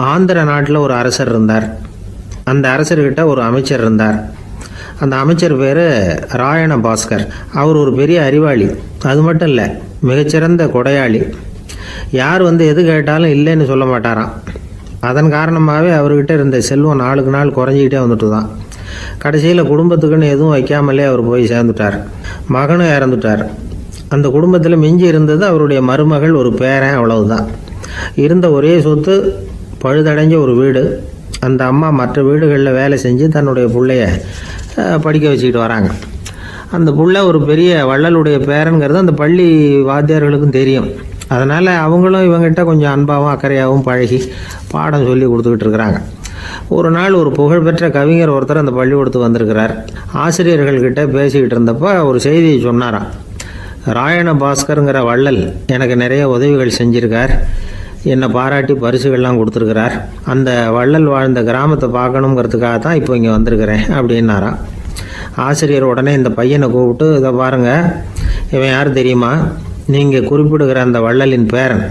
ஆந்திர நாட்டில் ஒரு அரசர் இருந்தார். அந்த அரசர்கிட்ட ஒரு அமைச்சர் இருந்தார். அந்த அமைச்சர் பேர் ராயண பாஸ்கர். அவர் ஒரு பெரிய அறிவாளி. அது மட்டும் இல்லை, மிகச்சிறந்த கொடையாளி. யார் எது கேட்டாலும் இல்லைன்னு சொல்ல மாட்டாராம். அதன் காரணமாகவே அவர்கிட்ட இருந்த செல்வம் நாளுக்கு நாள் குறைஞ்சிக்கிட்டே வந்துட்டு தான். கடைசியில் குடும்பத்துக்குன்னு எதுவும் வைக்காமலே அவர் போய் சேர்ந்துட்டார். மகனும் இறந்துட்டார். அந்த குடும்பத்தில் மிஞ்சி இருந்தது அவருடைய மருமகள், ஒரு பேரன், அவ்வளவுதான். இருந்த ஒரே சொத்து பழுதடைஞ்ச ஒரு வீடு. அந்த அம்மா மற்ற வீடுகளில் வேலை செஞ்சு தன்னுடைய பிள்ளைய படிக்க வச்சுக்கிட்டு வராங்க. அந்த புள்ள ஒரு பெரிய வள்ளலுடைய பேரனுங்கிறது அந்த பள்ளி வாத்தியார்களுக்கும் தெரியும். அதனால் அவங்களும் இவங்ககிட்ட கொஞ்சம் அன்பாகவும் அக்கறையாகவும் பழகி பாடம் சொல்லி கொடுத்துக்கிட்டு இருக்கிறாங்க. ஒரு நாள் ஒரு புகழ்பெற்ற கவிஞர் ஒருத்தர் அந்த பள்ளிக்கூடத்துக்கு வந்திருக்கிறார். ஆசிரியர்கள்கிட்ட பேசிக்கிட்டு இருந்தப்போ ஒரு செய்தியை சொன்னாராம். ராயண பாஸ்கருங்கிற வள்ளல் எனக்கு நிறைய உதவிகள் செஞ்சிருக்கார், என்னை பாராட்டி பரிசுகள்லாம் கொடுத்துருக்கிறார். அந்த வள்ளல் வாழ்ந்த கிராமத்தை பார்க்கணுங்கிறதுக்காக தான் இப்போ இங்கே வந்திருக்கிறேன் அப்படின்னாராம். ஆசிரியர் உடனே இந்த பையனை கூப்பிட்டு, இதை பாருங்கள், இவன் யார் தெரியுமா? நீங்கள் குறிப்பிடுகிற அந்த வள்ளலின் பேரன்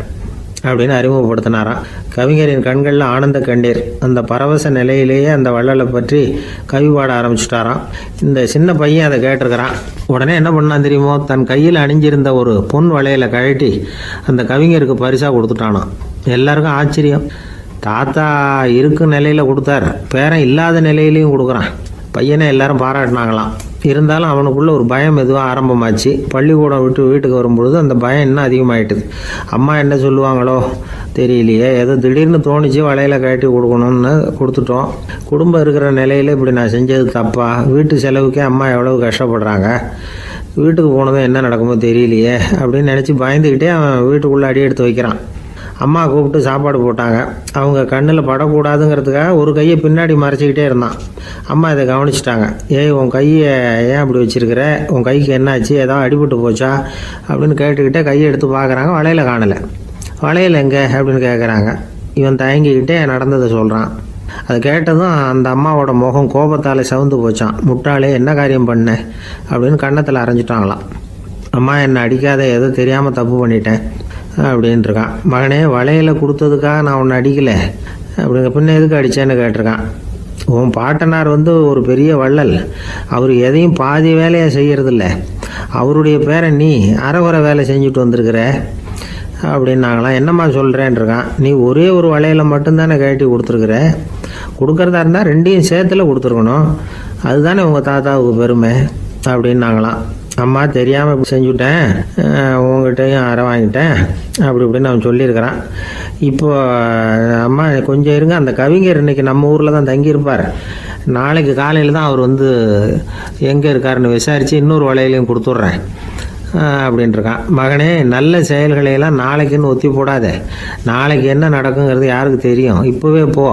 அப்படின்னு அறிமுகப்படுத்தினாராம். கவிஞரின் கண்களில் ஆனந்த கண்ணீர். அந்த பரவச நிலையிலேயே அந்த வள்ளலை பற்றி கவி பாட ஆரம்பிச்சுட்டாராம். இந்த சின்ன பையன் அதை கேட்டிருக்கிறான். உடனே என்ன பண்ணான் தெரியுமோ? தன் கையில் அணிஞ்சிருந்த ஒரு பொன் வளையலை கழட்டி அந்த கவிஞருக்கு பரிசாக கொடுத்துட்டானான். எல்லாருக்கும் ஆச்சரியம். தாத்தா இருக்கும் நிலையில் கொடுத்தார், பேரன் இல்லாத நிலையிலையும் கொடுக்குறான். பையனை எல்லாரும் பாராட்டினாங்களாம். இருந்தாலும் அவனுக்குள்ள ஒரு பயம் எதுவும் ஆரம்பமாச்சு. பள்ளிக்கூடம் விட்டு வீட்டுக்கு வரும்பொழுது அந்த பயம் இன்னும் அதிகமாயிட்டுது. அம்மா என்ன சொல்லுவாங்களோ தெரியலையே, ஏதோ திடீர்னு தோணிச்சு வளையலை கட்டி கொடுக்கணும்னு கொடுத்துட்டோம். குடும்பம் இருக்கிற நிலையில் இப்படி நான் செஞ்சது தப்பா? வீட்டு செலவுக்கே அம்மா எவ்வளவு கஷ்டப்படுறாங்க, வீட்டுக்கு போனதும் என்ன நடக்குமோ தெரியலையே அப்படின்னு நினச்சி பயந்துக்கிட்டே அவன் வீட்டுக்குள்ளே அடி எடுத்து வைக்கிறான். அம்மா கூப்பிட்டு சாப்பாடு போட்டாங்க. அவங்க கண்ணில் படக்கூடாதுங்கிறதுக்காக ஒரு கையை பின்னாடி மறைச்சிக்கிட்டே இருந்தான். அம்மா இதை கவனிச்சிட்டாங்க. ஏய், உன் கையை ஏன் அப்படி வச்சிருக்கிற? உன் கைக்கு என்னாச்சு? ஏதாவது அடிபட்டு போச்சா அப்படின்னு கேட்டுக்கிட்டே கையை எடுத்து பார்க்குறாங்க. வளையல காணலை. வளையல் எங்கே அப்படின்னு கேட்குறாங்க. இவன் தயங்கிக்கிட்டே நடந்ததை சொல்கிறான். அதை கேட்டதும் அந்த அம்மாவோட முகம் கோபத்தால் சவுந்து போச்சான். முட்டாளே, என்ன காரியம் பண்ண அப்படின்னு கன்னத்தில் அரைஞ்சிட்டாங்களாம். அம்மா, என்னை அடிக்காத, ஏதோ தெரியாமல் தப்பு பண்ணிட்டேன் அப்படின்ட்டுருக்கான். மகனே, வளையலை கொடுத்ததுக்காக நான் உன்னை அடிக்கலை அப்படிங்க, பின்ன எதுக்கு அடித்தேன்னு கேட்டிருக்கான். உன் பாட்டனார் ஒரு பெரிய வள்ளல். அவர் எதையும் பாதி வேலையை செய்யறதில்ல. அவருடைய பேரை நீ அரைகுறை வேலை செஞ்சுட்டு வந்திருக்கிற அப்படின்னாங்களாம். என்னம்மா சொல்கிறேன்ருக்கான். நீ ஒரே ஒரு வளையலை மட்டும்தானே கட்டி கொடுத்துருக்குற. கொடுக்குறதா இருந்தால் ரெண்டையும் சேர்த்துல கொடுத்துருக்கணும். அதுதானே உங்கள் தாத்தாவுக்கு பெருமை அப்படின்னாங்களாம். அம்மா, தெரியாமல் இப்படி செஞ்சுட்டேன், உங்கள்கிட்டையும் அரை வாங்கிட்டேன் அப்படி இப்படின்னு அவன் சொல்லியிருக்கிறான். இப்போ அம்மா கொஞ்சம் இருங்க, அந்த கவிஞர் இன்னைக்கு நம்ம ஊரில் தான் தங்கியிருப்பார். நாளைக்கு காலையில் தான் அவர் எங்கே இருக்காருன்னு விசாரித்து இன்னொரு வளையலையும் கொடுத்துட்றேன் அப்படின்ட்டுருக்கான். மகனே, நல்ல செயல்களையெல்லாம் நாளைக்குன்னு ஒத்தி போடாத. நாளைக்கு என்ன நடக்குங்கிறது யாருக்கு தெரியும்? இப்போவே போ,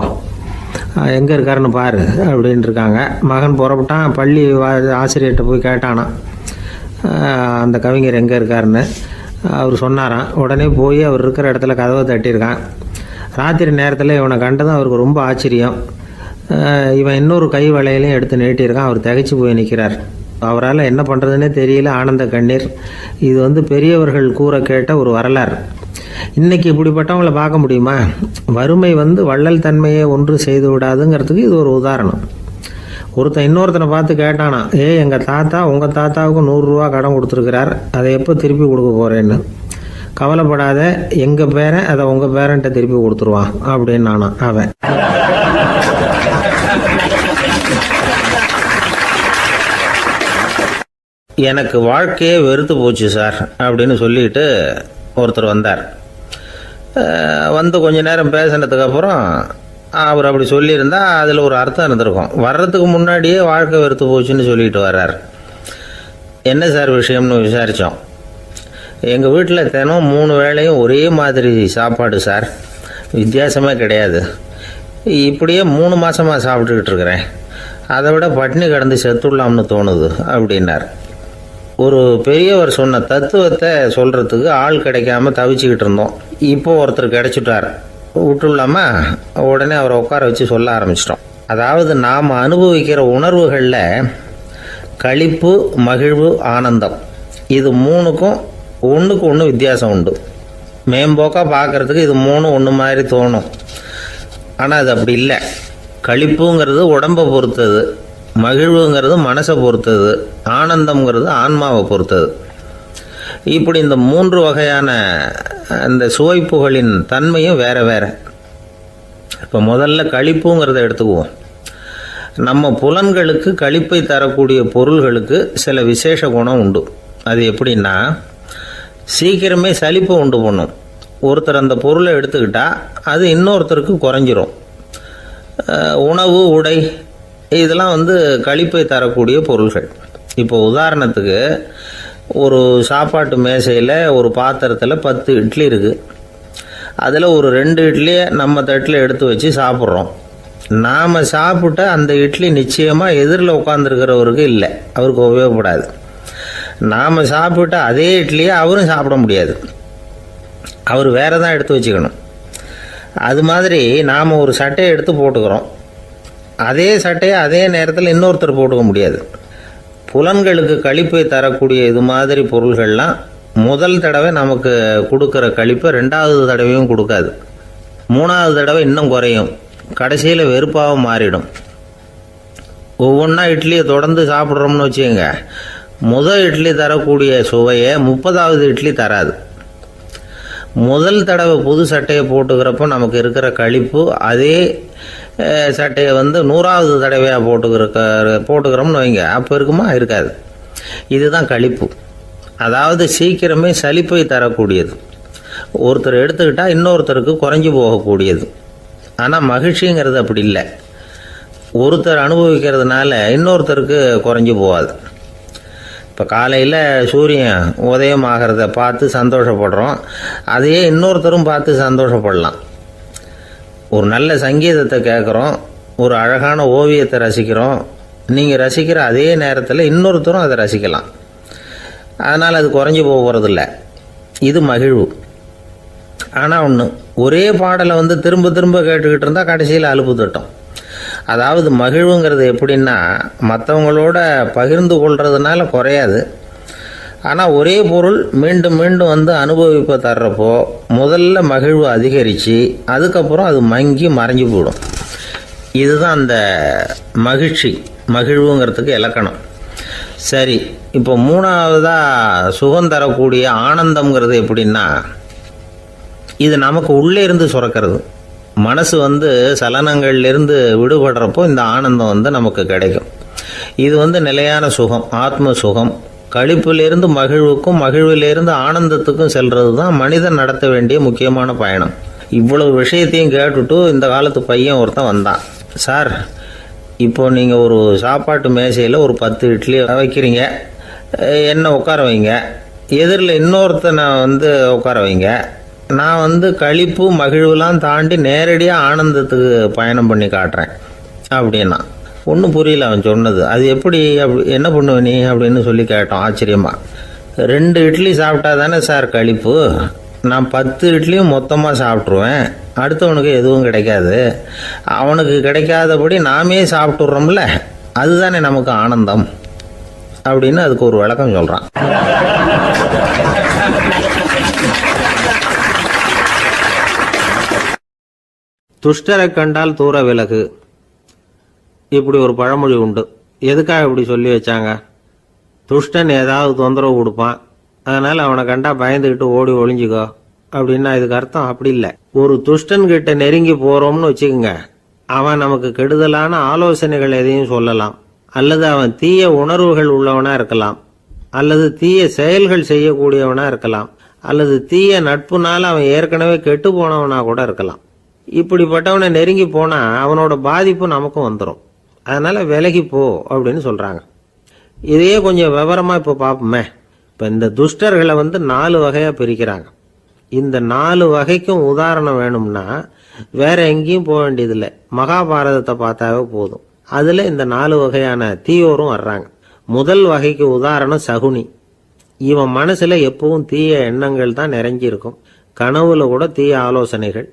எங்கே இருக்காருன்னு பாரு அப்படின்ட்டுருக்காங்க. மகன் புறப்பட்டான். பள்ளி ஆசிரியர்கிட்ட போய் கேட்டானான் அந்த கவிஞர் எங்கே இருக்காருன்னு. அவர் சொன்னாராம். உடனே போய் அவர் இருக்கிற இடத்துல கதவை தட்டியிருக்கான். ராத்திரி நேரத்தில் இவனை கண்டதும் அவருக்கு ரொம்ப ஆச்சரியம். இவன் இன்னொரு கை வளையலையும் எடுத்து நீட்டியிருக்கான். அவர் திகைச்சு போய் நிற்கிறார். அவரால் என்ன பண்ணுறதுன்னே தெரியல. ஆனந்த கண்ணீர். இது பெரியவர்கள் கூற கேட்ட ஒரு வரலாறு. இன்னைக்கு இப்படிப்பட்டவங்களை பார்க்க முடியுமா? வறுமை வள்ளல் தன்மையை ஒன்று செய்து விடாதுங்கிறதுக்கு இது ஒரு உதாரணம். ஒருத்தன் இன்னொருத்தனை பார்த்து கேட்டானா, எங்கள் தாத்தா உங்கள் தாத்தாவுக்கு 100 ரூபா கடன் கொடுத்துருக்கிறார், அதை எப்போ திருப்பி கொடுக்க போகிறேன்னு. கவலைப்படாத, எங்கள் பேரன் அதை உங்கள் பேரன்ட்ட திருப்பி கொடுத்துருவான் அப்படின்னு நானா அவன். எனக்கு வாழ்க்கையே வெறுத்து போச்சு சார் அப்படின்னு சொல்லிட்டு ஒருத்தர் வந்தார். கொஞ்ச நேரம் பேசினதுக்கப்புறம் அவர் அப்படி சொல்லியிருந்தா அதில் ஒரு அர்த்தம் இருந்திருக்கும். வர்றதுக்கு முன்னாடியே வாழ்க்கை வெறுத்து போச்சுன்னு சொல்லிட்டு வர்றார். என்ன சார் விஷயம்னு விசாரித்தோம். எங்கள் வீட்டில் தினம் 3 வேளையும் ஒரே மாதிரி சாப்பாடு சார், வித்தியாசமே கிடையாது. இப்படியே 3 மாதமாக சாப்பிட்டுக்கிட்டு இருக்கிறேன். அதை விட பட்டினி கிடந்து செத்துடலாம்னு தோணுது அப்படின்னார். ஒரு பெரியவர் சொன்ன தத்துவத்தை சொல்கிறதுக்கு ஆள் கிடைக்காம தவிச்சுக்கிட்டு இருந்தோம். இப்போ ஒருத்தர் கிடைச்சிட்டார். விட்டுலாமா? உடனே அவரை உட்கார வச்சு சொல்ல ஆரம்பிச்சிட்டோம். அதாவது நாம் அனுபவிக்கிற உணர்வுகளில் களிப்பு, மகிழ்வு, ஆனந்தம், இது 3க்கும் ஒன்றுக்கு ஒன்று வித்தியாசம் உண்டு. மேம்போக்காக பார்க்குறதுக்கு இது 3 ஒன்று மாதிரி தோணும். ஆனால் அது அப்படி இல்லை. களிப்புங்கிறது உடம்பை பொறுத்தது, மகிழ்வுங்கிறது மனசை பொறுத்தது, ஆனந்தம்ங்கிறது ஆன்மாவை பொறுத்தது. இப்படி இந்த 3 வகையான இந்த சுவைப்புகளின் தன்மையும் வேற வேற. இப்போ முதல்ல களிப்புங்கிறத எடுத்துக்குவோம். நம்ம புலன்களுக்கு களிப்பை தரக்கூடிய பொருள்களுக்கு சில விசேஷ குணம் உண்டு. அது எப்படின்னா, சீக்கிரமே சலிப்பை உண்டு பண்ணும். ஒருத்தர் அந்த பொருளை எடுத்துக்கிட்டால் அது இன்னொருத்தருக்கு குறைஞ்சிரும். உணவு, உடை இதெல்லாம் களிப்பை தரக்கூடிய பொருள்கள். இப்போ உதாரணத்துக்கு, ஒரு சாப்பாட்டு மேசையில் ஒரு பாத்திரத்தில் 10 இட்லி இருக்குது. அதில் ஒரு 2 இட்லியை நம்ம தட்டில் எடுத்து வச்சு சாப்பிட்றோம். நாம் சாப்பிட்ட அந்த இட்லி நிச்சயமாக எதிரில் உட்காந்துருக்கிறவருக்கு இல்லை, அவருக்கு உபயோகப்படாது. நாம் சாப்பிட்ட அதே இட்லியை அவரும் சாப்பிட முடியாது, அவர் வேறு தான் எடுத்து வச்சுக்கணும். அது மாதிரி நாம் ஒரு சட்டையை எடுத்து போட்டுக்கிறோம், அதே சட்டையை அதே நேரத்தில் இன்னொருத்தர் போட்டுக்க முடியாது. புலன்களுக்கு களிப்பை தரக்கூடிய இது மாதிரி பொருள்கள்லாம் முதல் தடவை நமக்கு கொடுக்குற களிப்பை 2வது தடவையும் கொடுக்காது. 3வது தடவை இன்னும் குறையும், கடைசியில் வெறுப்பாக மாறிடும். ஒவ்வொன்றா இட்லியை தொடர்ந்து சாப்பிட்றோம்னு வச்சுக்கோங்க, முதல் இட்லி தரக்கூடிய சுவையை 30வது இட்லி தராது. முதல் தடவை புது சட்டையை போட்டுக்கிறப்போ நமக்கு இருக்கிற களிப்பு அதே சட்டையை 100வது தடவையாக போட்டுக்கிறோம்னு வைங்க, அப்போ இருக்குமா? இருக்காது. இதுதான் களிப்பு. அதாவது சீக்கிரமே சலிப்பை தரக்கூடியது. ஒருத்தர் எடுத்துக்கிட்டால் இன்னொருத்தருக்கு குறைஞ்சி போகக்கூடியது. ஆனால் மகிழ்ச்சிங்கிறது அப்படி இல்லை. ஒருத்தர் அனுபவிக்கிறதுனால இன்னொருத்தருக்கு குறைஞ்சி போகாது. இப்போ காலையில் சூரியன் உதயம் ஆகிறத பார்த்து சந்தோஷப்படுறோம், அதையே இன்னொருத்தரும் பார்த்து சந்தோஷப்படலாம். ஒரு நல்ல சங்கீதத்தை கேட்குறோம், ஒரு அழகான ஓவியத்தை ரசிக்கிறோம், நீங்கள் ரசிக்கிற அதே நேரத்தில் இன்னொருத்தரும் அதை ரசிக்கலாம். அதனால் அது குறைஞ்சி போகிறதில்ல. இது மகிழ்வு. ஆனால் ஒன்று, ஒரே பாடலை திரும்ப திரும்ப கேட்டுக்கிட்டு இருந்தால் கடைசியில் அலுப்பு தட்டும். அதாவது மகிழ்வுங்கிறது எப்படின்னா, மற்றவங்களோட பகிர்ந்து கொள்றதுனால குறையாது. ஆனால் ஒரே பொருள் மீண்டும் மீண்டும் அனுபவிப்பை தர்றப்போ முதல்ல மகிழ்வு அதிகரித்து அதுக்கப்புறம் அது மங்கி மறைஞ்சு போயிடும். இதுதான் அந்த மகிழ்வுங்கிறதுக்கு இலக்கணம். சரி, இப்போ 3வதாக சுகம் தரக்கூடிய ஆனந்தம்ங்கிறது எப்படின்னா, இது நமக்கு உள்ளே இருந்து சுரக்கிறது. மனசு சலனங்கள்லேருந்து விடுபடுறப்போ இந்த ஆனந்தம் நமக்கு கிடைக்கும். இது நிலையான சுகம், ஆத்ம சுகம். களிப்பிலிருந்து மகிழ்வுக்கும், மகிழ்விலிருந்து ஆனந்தத்துக்கும் செல்றது தான் மனிதன் நடத்த வேண்டிய முக்கியமான பயணம். இவ்வளவு விஷயத்தையும் கேட்டுட்டு இந்த காலத்து பையன் ஒருத்தன் வந்தான். சார், இப்போ நீங்கள் ஒரு சாப்பாட்டு மேசையில் ஒரு 10 இட்லி வைக்கிறீங்க, என்ன உட்கார வைங்க, எதிரில் இன்னொருத்தனை உட்கார வைங்க, நான் களிப்பு மகிழ்வுலாம் தாண்டி நேரடியாக ஆனந்தத்துக்கு பயணம் பண்ணி காட்டுறேன் அப்படின்னா. ஒன்றும் புரியல அவன் சொன்னது. அது எப்படி, என்ன பண்ணுவ நீ அப்படின்னு சொல்லி கேட்டோம் ஆச்சரியமாக. 2 இட்லி சாப்பிட்டா தானே சார் களிப்பு, நான் 10 இட்லியும் மொத்தமாக சாப்பிட்ருவேன், அடுத்தவனுக்கு எதுவும் கிடைக்காது, அவனுக்கு கிடைக்காதபடி நாமே சாப்பிட்டுடுறோம்ல, அதுதானே நமக்கு ஆனந்தம் அப்படின்னு அதுக்கு ஒரு விளக்கம் சொல்கிறான். துஷ்டரை கண்டால் தூர விலகு, இப்படி ஒரு பழமொழி உண்டு. எதுக்காக இப்படி சொல்லி வச்சாங்க? துஷ்டன் ஏதாவது தொந்தரவு கொடுப்பான், அதனால அவனை கண்டா பயந்துக்கிட்டு ஓடி ஒளிஞ்சிக்கோ அப்படின்னா இதுக்கு அர்த்தம் அப்படி இல்லை. ஒரு துஷ்டன் கிட்ட நெருங்கி போறோம்னு வச்சுக்கோங்க, அவன் நமக்கு கெடுதலான ஆலோசனைகள் எதையும் சொல்லலாம், அல்லது அவன் தீய உணர்வுகள் உள்ளவனா இருக்கலாம், அல்லது தீய செயல்கள் செய்யக்கூடியவனா இருக்கலாம், அல்லது தீய நட்புனால அவன் ஏற்கனவே கெட்டு போனவனா கூட இருக்கலாம். இப்படிப்பட்டவனை நெருங்கி போனா அவனோட பாதிப்பு நமக்கும் வந்துடும். அதனால விலகி போ அப்படின்னு சொல்றாங்க. இதையே கொஞ்சம் விவரமா இப்போ பார்ப்போமே. இப்போ இந்த துஷ்டர்களை 4 வகையா பிரிக்கிறாங்க. இந்த 4 வகைக்கும் உதாரணம் வேணும்னா வேற எங்கேயும் போக வேண்டியதில்லை, மகாபாரதத்தை பார்த்தாவே போதும். அதுல இந்த 4 வகையான தீயோரும் வர்றாங்க. முதல் வகைக்கு உதாரணம் சகுனி. இவன் மனசுல எப்பவும் தீய எண்ணங்கள் தான் நிறைஞ்சிருக்கும், கனவுல கூட தீய ஆலோசனைகள்.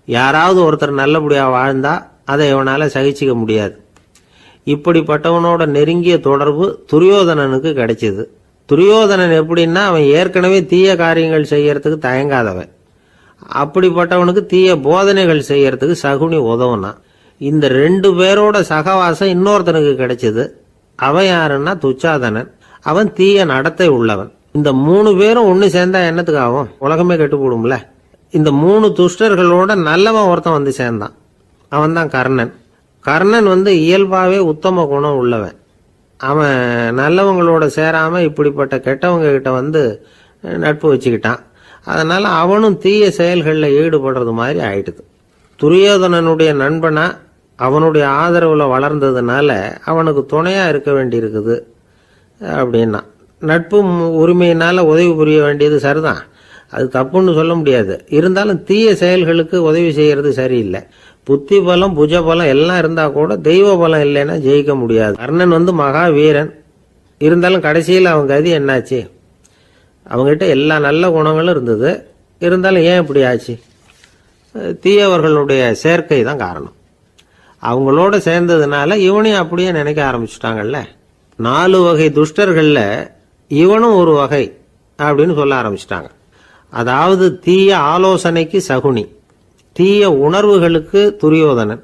யாராவது ஒருத்தர் நல்லபடியா வாழ்ந்தா அதை இவனால சகிச்சிக்க முடியாது. இப்படிப்பட்டவனோட நெருங்கிய தொடர்பு துரியோதனனுக்கு கிடைச்சது. துரியோதனன் எப்படின்னா, அவன் ஏற்கனவே தீய காரியங்கள் செய்யறதுக்கு தயங்காதவன். அப்படிப்பட்டவனுக்கு தீய போதனைகள் செய்யறதுக்கு சகுனி உதவுனா. இந்த 2 பேரோட சகவாசம் இன்னொருத்தனுக்கு கிடைச்சது. அவன் யாருன்னா துச்சாதனன். அவன் தீய நடத்தை உள்ளவன். இந்த 3 பேரும் ஒன்று சேர்ந்தா என்னத்துக்கு ஆகும்? உலகமே கெட்டு போடும்ல. இந்த 3 துஷ்டர்களோட நல்லவன் ஒருத்தன் வந்து சேர்ந்தான். அவன் தான் கர்ணன். கர்ணன் இயல்பாகவே உத்தம குணம் உள்ளவன். அவன் நல்லவங்களோட சேராமல் இப்படிப்பட்ட கெட்டவங்க கிட்ட நட்பு வச்சுக்கிட்டான். அதனால் அவனும் தீய செயல்களில் ஈடுபடுறது மாதிரி ஆயிடுது. துரியோதனனுடைய நண்பனா அவனுடைய ஆதரவில் வளர்ந்ததுனால அவனுக்கு துணையாக இருக்க வேண்டியிருக்குது அப்படின்னா. நட்பு உரிமையினால் உதவி புரிய வேண்டியது சரிதான், அது தப்புன்னு சொல்ல முடியாது. இருந்தாலும் தீய செயல்களுக்கு உதவி செய்கிறது சரியில்லை. புத்தி பலம் புஜ பலம் எல்லாம் இருந்தால் கூட தெய்வ பலம் இல்லைன்னா ஜெயிக்க முடியாது. கர்ணன் மகா வீரன். இருந்தாலும் கடைசியில் அவன் கதி என்னாச்சு? அவங்ககிட்ட எல்லா நல்ல குணங்களும் இருந்தது. இருந்தாலும் ஏன் இப்படி ஆச்சு? தீயவர்களுடைய சேர்க்கை தான் காரணம். அவங்களோட சேர்ந்ததுனால இவனையும் அப்படியே நினைக்க ஆரம்பிச்சுட்டாங்கல்ல. 4 வகை துஷ்டர்களில் இவனும் ஒரு வகை அப்படின்னு சொல்ல ஆரம்பிச்சிட்டாங்க. அதாவது தீய ஆலோசனைக்கு சகுனி, தீய உணர்வுகளுக்கு துரியோதனன்,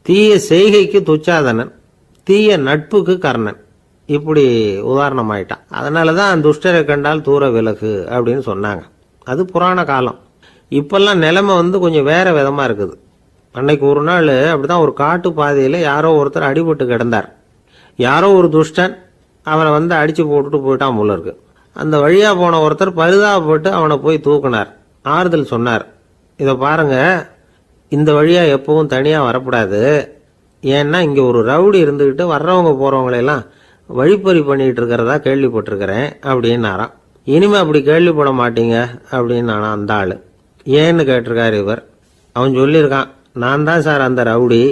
தீய செய்கைக்கு துச்சாதனன், தீய நட்புக்கு கர்ணன். இப்படி உதாரணமாயிட்டான். அதனால தான் துஷ்டரை கண்டால் தூர விலகு அப்படின்னு சொன்னாங்க. அது புராண காலம். இப்பெல்லாம் நிலைமை கொஞ்சம் வேற விதமாக இருக்குது. அன்னைக்கு ஒரு நாள் அப்படிதான் ஒரு காட்டு பாதையில் யாரோ ஒருத்தர் அடிபட்டு கிடந்தார். யாரோ ஒரு துஷ்டன் அவனை அடித்து போட்டுட்டு போயிட்டான் போல இருக்கு. அந்த வழியாக போன ஒருத்தர் பரிதாபப்பட்டு அவனை போய் தூக்குனார். ஆறுதல் சொன்னார், இதை பாருங்க, இந்த வழியாக எப்பவும் தனியாக வரக்கூடாது. ஏன்னா இங்கே ஒரு ரவுடி இருந்துக்கிட்டு வர்றவங்க போகிறவங்களெல்லாம் வழிப்பறி பண்ணிகிட்டு இருக்கிறதா கேள்விப்பட்டிருக்கிறேன் அப்படின்னாராம். இனிமே அப்படி கேள்விப்பட மாட்டீங்க அப்படின்னு நானா அந்த ஆள். ஏன்னு கேட்டிருக்காரு இவர். அவன் சொல்லியிருக்கான், நான் தான் சார் அந்த ரவுடி.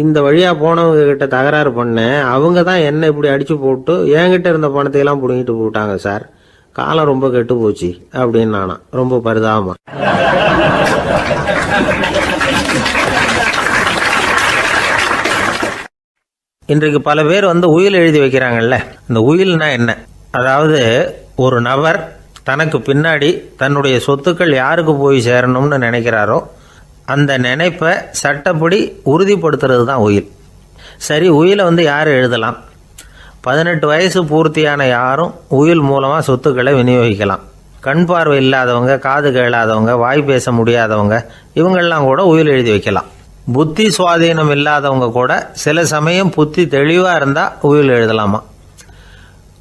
இந்த வழியாக போனவங்க கிட்ட தகராறு பண்ணேன். அவங்க தான் என்ன இப்படி அடித்து போட்டு என்கிட்ட இருந்த பணத்தையெல்லாம் பிடிங்கிட்டு போட்டாங்க சார். காலம் ரொம்ப கெட்டு போச்சு அப்படின்னு நானா ரொம்ப பரிதாபமா. இன்றைக்கு பல பேர் உயில் எழுதி வைக்கிறாங்கல்ல. இந்த உயில்னா என்ன? அதாவது ஒரு நபர் தனக்கு பின்னாடி தன்னுடைய சொத்துக்கள் யாருக்கு போய் சேரணும்னு நினைக்கிறாரோ அந்த நினைப்பை சட்டப்படி உறுதிப்படுத்துறது தான் உயில். சரி, உயிலை யார் எழுதலாம்? 18 வயசு பூர்த்தியான யாரும் உயில் மூலமாக சொத்துக்களை விநியோகிக்கலாம். கண் பார்வை இல்லாதவங்க, காது கேளாதவங்க, வாய் பேச முடியாதவங்க, இவங்கெல்லாம் கூட உயில் எழுதி வைக்கலாம். புத்தி சுவாதீனம் இல்லாதவங்க கூட சில சமயம் புத்தி தெளிவாக இருந்தால் உயில் எழுதலாமா.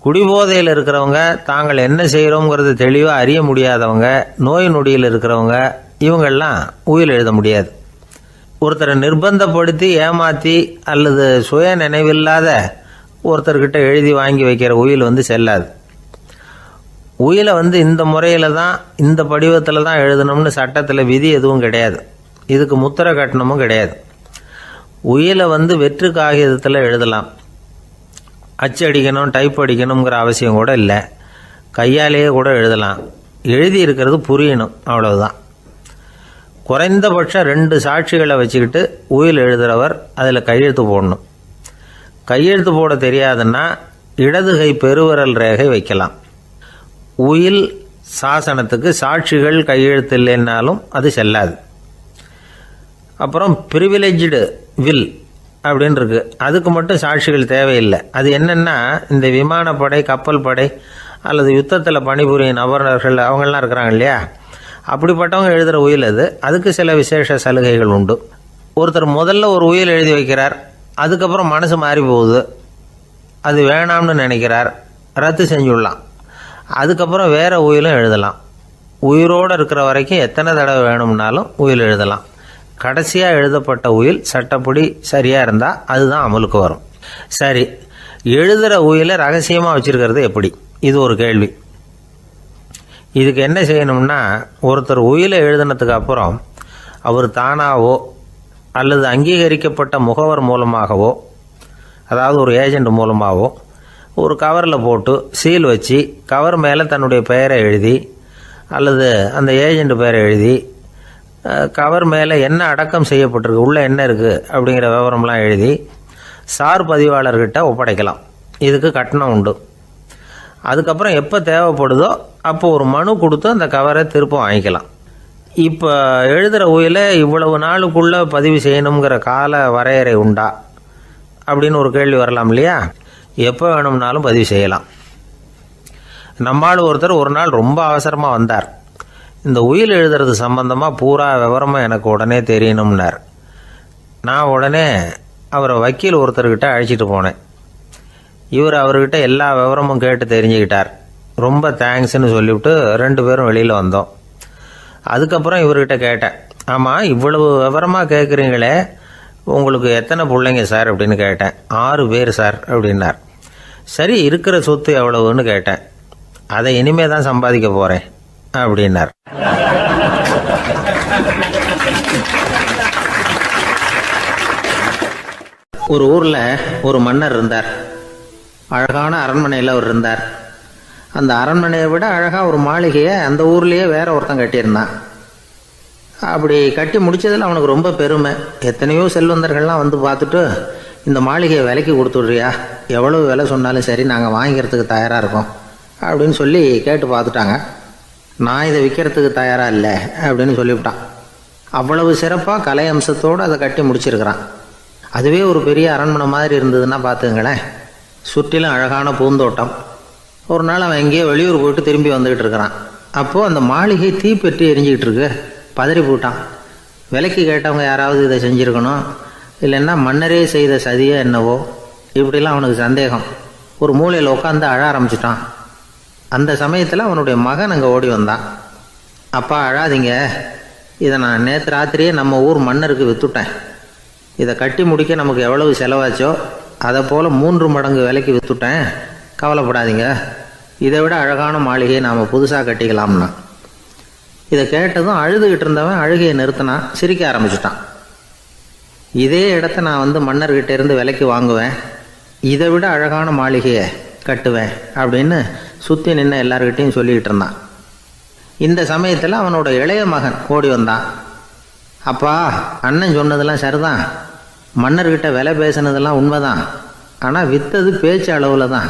குடிபோதையில் இருக்கிறவங்க, தாங்கள் என்ன செய்கிறோங்கிறது தெளிவாக அறிய முடியாதவங்க, நோய் நொடியில் இருக்கிறவங்க, இவங்கெல்லாம் உயில் எழுத முடியாது. ஒருத்தரை நிர்பந்தப்படுத்தி ஏமாற்றி அல்லது சுய நினைவில்லாத ஒருத்தர்கிட்ட எழுதி வாங்கி வைக்கிற உயில் செல்லாது. உயிலை இந்த முறையில் தான், இந்த படிவத்தில் தான் எழுதணும்னு சட்டத்தில் விதி எதுவும் கிடையாது. இதுக்கு முத்திரை கட்டணமும் கிடையாது. உயிலை வெற்று காகிதத்தில் எழுதலாம். அச்சடிக்கணும், டைப் அடிக்கணுங்கிற அவசியம் கூட இல்லை. கையாலேயே கூட எழுதலாம். எழுதி இருக்கிறது புரியணும், அவ்வளவுதான். குறைந்தபட்சம் 2 சாட்சிகளை வச்சுக்கிட்டு உயில் எழுதுகிறவர் அதில் கையெழுத்து போடணும். கையெழுத்து போட தெரியாதுன்னா இடது கை பெருவிரல் ரேகை வைக்கலாம். உயில் சாசனத்துக்கு சாட்சிகள் கையெழுத்து இல்லைன்னாலும் அது செல்லாது. அப்புறம் ப்ரிவிலேஜ்டு வில் அப்படின்னு இருக்கு. அதுக்கு மட்டும் சாட்சிகள் தேவையில்லை. அது என்னென்னா, இந்த விமானப்படை, கப்பல் படை அல்லது யுத்தத்தில் பணிபுரியும் நபர்கள் அவங்கெல்லாம் இருக்கிறாங்க இல்லையா, அப்படிப்பட்டவங்க எழுதுகிற உயில் அது. அதுக்கு சில விசேஷ சலுகைகள் உண்டு. ஒருத்தர் முதல்ல ஒரு உயில் எழுதி வைக்கிறார், அதுக்கப்புறம் மனசு மாறி போகுது, அது வேணாம்னு நினைக்கிறார், ரத்து செஞ்சுடலாம். அதுக்கப்புறம் வேற உயிலும் எழுதலாம். உயிரோடு இருக்கிற வரைக்கும் எத்தனை தடவை வேணும்னாலும் உயில் எழுதலாம். கடைசியாக எழுதப்பட்ட உயில் சட்டப்படி சரியாக இருந்தால் அதுதான் அமலுக்கு வரும். சரி, எழுதுகிற உயிலை ரகசியமாக வச்சுருக்கிறது எப்படி? இது ஒரு கேள்வி. இதுக்கு என்ன செய்யணும்னா, ஒருத்தர் உயிலை எழுதினதுக்கு அப்புறம் அவர் தானாவோ அல்லது அங்கீகரிக்கப்பட்ட முகவர் மூலமாகவோ, அதாவது ஒரு ஏஜெண்ட் மூலமாகவோ, ஒரு கவரில் போட்டு சீல் வச்சு கவர் மேலே தன்னுடைய பெயரை எழுதி அல்லது அந்த ஏஜெண்ட் பெயரை எழுதி கவர் மேலே என்ன அடக்கம் செய்யப்பட்டிருக்கு, உள்ளே என்ன இருக்குது அப்படிங்கிற விவரம்லாம் எழுதி சார் பதிவாளர்கிட்ட ஒப்படைக்கலாம். இதுக்கு கட்டணம் உண்டு. அதுக்கப்புறம் எப்போ தேவைப்படுதோ அப்போ ஒரு மனு கொடுத்து அந்த கவரை திருப்ப வாங்கிக்கலாம். இப்போ எழுதுகிற உயிலை இவ்வளவு நாளுக்குள்ளே பதிவு செய்யணுங்கிற கால வரையறை உண்டா அப்படின்னு ஒரு கேள்வி வரலாம் இல்லையா? எப்போ வேணும்னாலும் பதிவு செய்யலாம். நம்மால் ஒருத்தர் ஒரு நாள் ரொம்ப அவசரமாக வந்தார். இந்த உயில் எழுதுறது சம்பந்தமாக பூரா விவரமாக எனக்கு உடனே தெரியணும்னார். நான் உடனே அவரை வக்கீல் ஒருத்தர்கிட்ட அழைச்சிட்டு போனேன். அவர்கிட்ட எல்லா விவரமும் கேட்டு தெரிஞ்சுக்கிட்டார். ரொம்ப தேங்க்ஸ்ன்னு சொல்லிவிட்டு 2 பேரும் வெளியில் வந்தோம். அதுக்கப்புறம் இவர்கிட்ட கேட்டேன், ஆமாம் இவ்வளவு விவரமாக கேட்குறீங்களே, உங்களுக்கு எத்தனை பிள்ளைங்க சார் அப்படின்னு கேட்டேன். 6 பேர் சார் அப்படின்னார். சரி, இருக்கிற சொத்து எவ்வளவுன்னு கேட்டேன். அதை இனிமே தான் சம்பாதிக்க போகிறேன் அப்படின்னார். ஒரு ஊரில் ஒரு மன்னர் இருந்தார். அழகான அரண்மனையில் அவர் இருந்தார். அந்த அரண்மனையை விட அழகாக ஒரு மாளிகையை அந்த ஊர்லேயே வேற ஒருத்தன் கட்டியிருந்தான். அப்படி கட்டி முடித்ததில் அவனுக்கு ரொம்ப பெருமை. எத்தனையோ செல்வந்தர்கள்லாம் வந்து பார்த்துட்டு, இந்த மாளிகையை விலைக்கு கொடுத்துட்றியா, எவ்வளோ விலை சொன்னாலும் சரி நாங்கள் வாங்கிக்கிறதுக்கு தயாராக இருக்கோம் அப்படின்னு சொல்லி கேட்டு பார்த்துட்டாங்க. நான் இதை விற்கிறதுக்கு தயாராக இல்லை அப்படின்னு சொல்லிவிட்டான். அவ்வளவு சிறப்பாக கலை அம்சத்தோடு அதை கட்டி முடிச்சிருக்கிறான். அதுவே ஒரு பெரிய அரண்மனை மாதிரி இருந்ததுன்னா பார்த்துங்களேன். சுற்றிலும் அழகான பூந்தோட்டம். ஒரு நாள் அவன் எங்கேயோ வெளியூர் போயிட்டு திரும்பி வந்துக்கிட்டு இருக்கிறான். அப்போது அந்த மாளிகை தீப்பெட்டி எரிஞ்சிக்கிட்டு இருக்கு. பதறி போட்டான். விலைக்கு கேட்டவங்க யாராவது இதை செஞ்சுருக்கணும், இல்லைன்னா மன்னரே செய்த சதியோ என்னவோ, இப்படிலாம் அவனுக்கு சந்தேகம். ஒரு மூலையில் உட்காந்து அழ ஆரம்பிச்சிட்டான். அந்த சமயத்தில் அவனுடைய மகன் அங்கே ஓடி வந்தான். அப்பா அழாதீங்க, இதை நான் நேற்று ராத்திரியே நம்ம ஊர் மன்னருக்கு விற்றுட்டேன். இதை கட்டி முடிக்க நமக்கு எவ்வளவு செலவாச்சோ அதை போல் 3 மடங்கு விலைக்கு விற்றுட்டேன். கவலைப்படாதீங்க, இதை விட அழகான மாளிகையை நாம் புதுசாக கட்டிக்கலாம்னா. இதை கேட்டதும் அழுதுகிட்டு இருந்தவன் அழுகையை நிறுத்தினான். சிரிக்க ஆரம்பிச்சிட்டான். இதே இடத்த நான் மன்னர்கிட்ட இருந்து விலைக்கு வாங்குவேன், இதை விட அழகான மாளிகையை கட்டுவேன் அப்படின்னு சுற்றி நின்று எல்லார்கிட்டையும் சொல்லிக்கிட்டு இருந்தான். இந்த சமயத்தில் அவனோட இளைய மகன் ஓடி வந்தான். அப்பா, அண்ணன் சொன்னதெல்லாம் சரிதான், மன்னர்கிட்ட விலை பேசினதெல்லாம் உண்மைதான், ஆனால் விற்றது பேச்சு அளவில் தான்.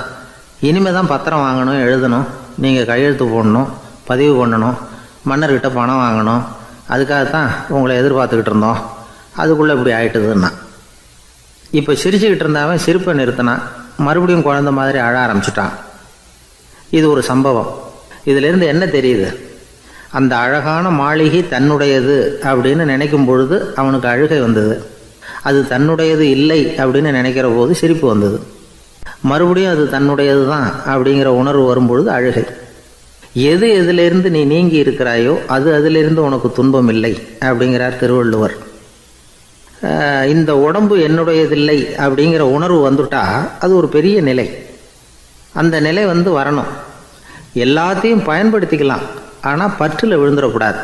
இனிமே தான் பத்திரம் வாங்கணும், எழுதணும், நீங்கள் கையெழுத்து போடணும், பதிவு பண்ணணும், மன்னர்கிட்ட பணம் வாங்கணும். அதுக்காகத்தான் உங்களை எதிர்பார்த்துக்கிட்டு இருந்தோம். அதுக்குள்ளே இப்படி ஆயிட்டுதுன்னா. இப்போ சிரிச்சுக்கிட்டு இருந்தாவன் சிரிப்பை நிறுத்தினான். மறுபடியும் குழந்தை மாதிரி அழ ஆரம்பிச்சிட்டான். இது ஒரு சம்பவம். இதிலிருந்து என்ன தெரியுது? அந்த அழகான மாளிகை தன்னுடையது அப்படின்னு நினைக்கும் பொழுது அவனுக்கு அழுகை வந்தது. அது தன்னுடையது இல்லை அப்படின்னு நினைக்கிற போது சிரிப்பு வந்தது. மறுபடியும் அது தன்னுடையது தான் அப்படிங்கிற உணர்வு வரும்பொழுது அழுகை. எது எதிலிருந்து நீ நீங்கி இருக்கிறாயோ அது அதிலிருந்து உனக்கு துன்பம் இல்லை அப்படிங்கிறார் திருவள்ளுவர். இந்த உடம்பு என்னுடையதில்லை அப்படிங்கிற உணர்வு வந்துட்டா அது ஒரு பெரிய நிலை. அந்த நிலை வரணும். எல்லாத்தையும் பயன்படுத்திக்கலாம், ஆனால் பற்றில் விழுந்துடக்கூடாது.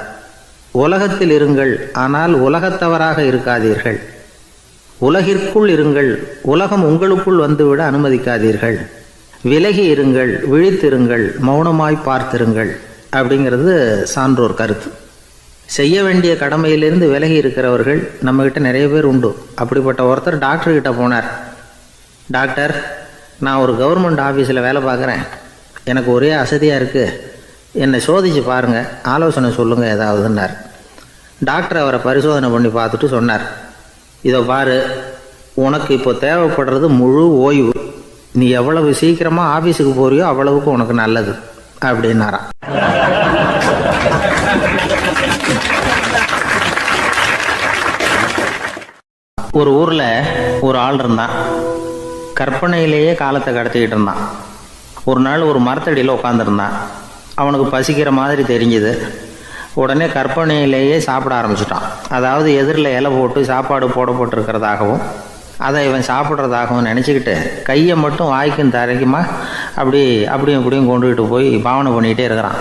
உலகத்தில் இருங்கள், ஆனால் உலகத்தவராக இருக்காதீர்கள். உலகிற்குள் இருங்கள், உலகம் உங்களுக்குள் வந்துவிட அனுமதிக்காதீர்கள். விலகி இருங்கள், விழித்திருங்கள், மௌனமாய் பார்த்திருங்கள் அப்படிங்கிறது சான்றோர் கருத்து. செய்ய வேண்டிய கடமையிலிருந்து விலகி இருக்கிறவர்கள் நம்மக்கிட்ட நிறைய பேர் உண்டு. அப்படிப்பட்ட ஒருத்தர் டாக்டர்கிட்ட போனார். டாக்டர், நான் ஒரு கவர்மெண்ட் ஆஃபீஸில் வேலை பார்க்குறேன், எனக்கு ஒரே அசதியாக இருக்குது, என்னை சோதிச்சு பாருங்கள், ஆலோசனை சொல்லுங்கள் ஏதாவதுன்னார். டாக்டர் அவரை பரிசோதனை பண்ணி பார்த்துட்டு சொன்னார், இதை பாரு, உனக்கு இப்போ தேவைப்படுறது முழு ஓய்வு. நீ எவ்வளவு சீக்கிரமாக ஆஃபீஸுக்கு போறியோ அவ்வளவுக்கு உனக்கு நல்லது அப்படின்னாராம். ஒரு ஊரில் ஒரு ஆள் இருந்தான். கற்பனையிலேயே காலத்தை கடத்திக்கிட்டு இருந்தான். ஒரு நாள் ஒரு மரத்தடியில் உட்காந்துருந்தான். அவனுக்கு பசிக்கிற மாதிரி தெரிஞ்சுது. உடனே கற்பனையிலேயே சாப்பிட ஆரம்பிச்சிட்டான். அதாவது எதிரில் இலை போட்டு சாப்பாடு போடப்பட்டிருக்கிறதாகவும் அதை இவன் சாப்பிட்றதாகவும் நினச்சிக்கிட்டு கையை மட்டும் வாய்க்கும் தரைக்குமா அப்படியும் இப்படியும் கொண்டுகிட்டு போய் பாவனை பண்ணிக்கிட்டே இருக்கிறான்.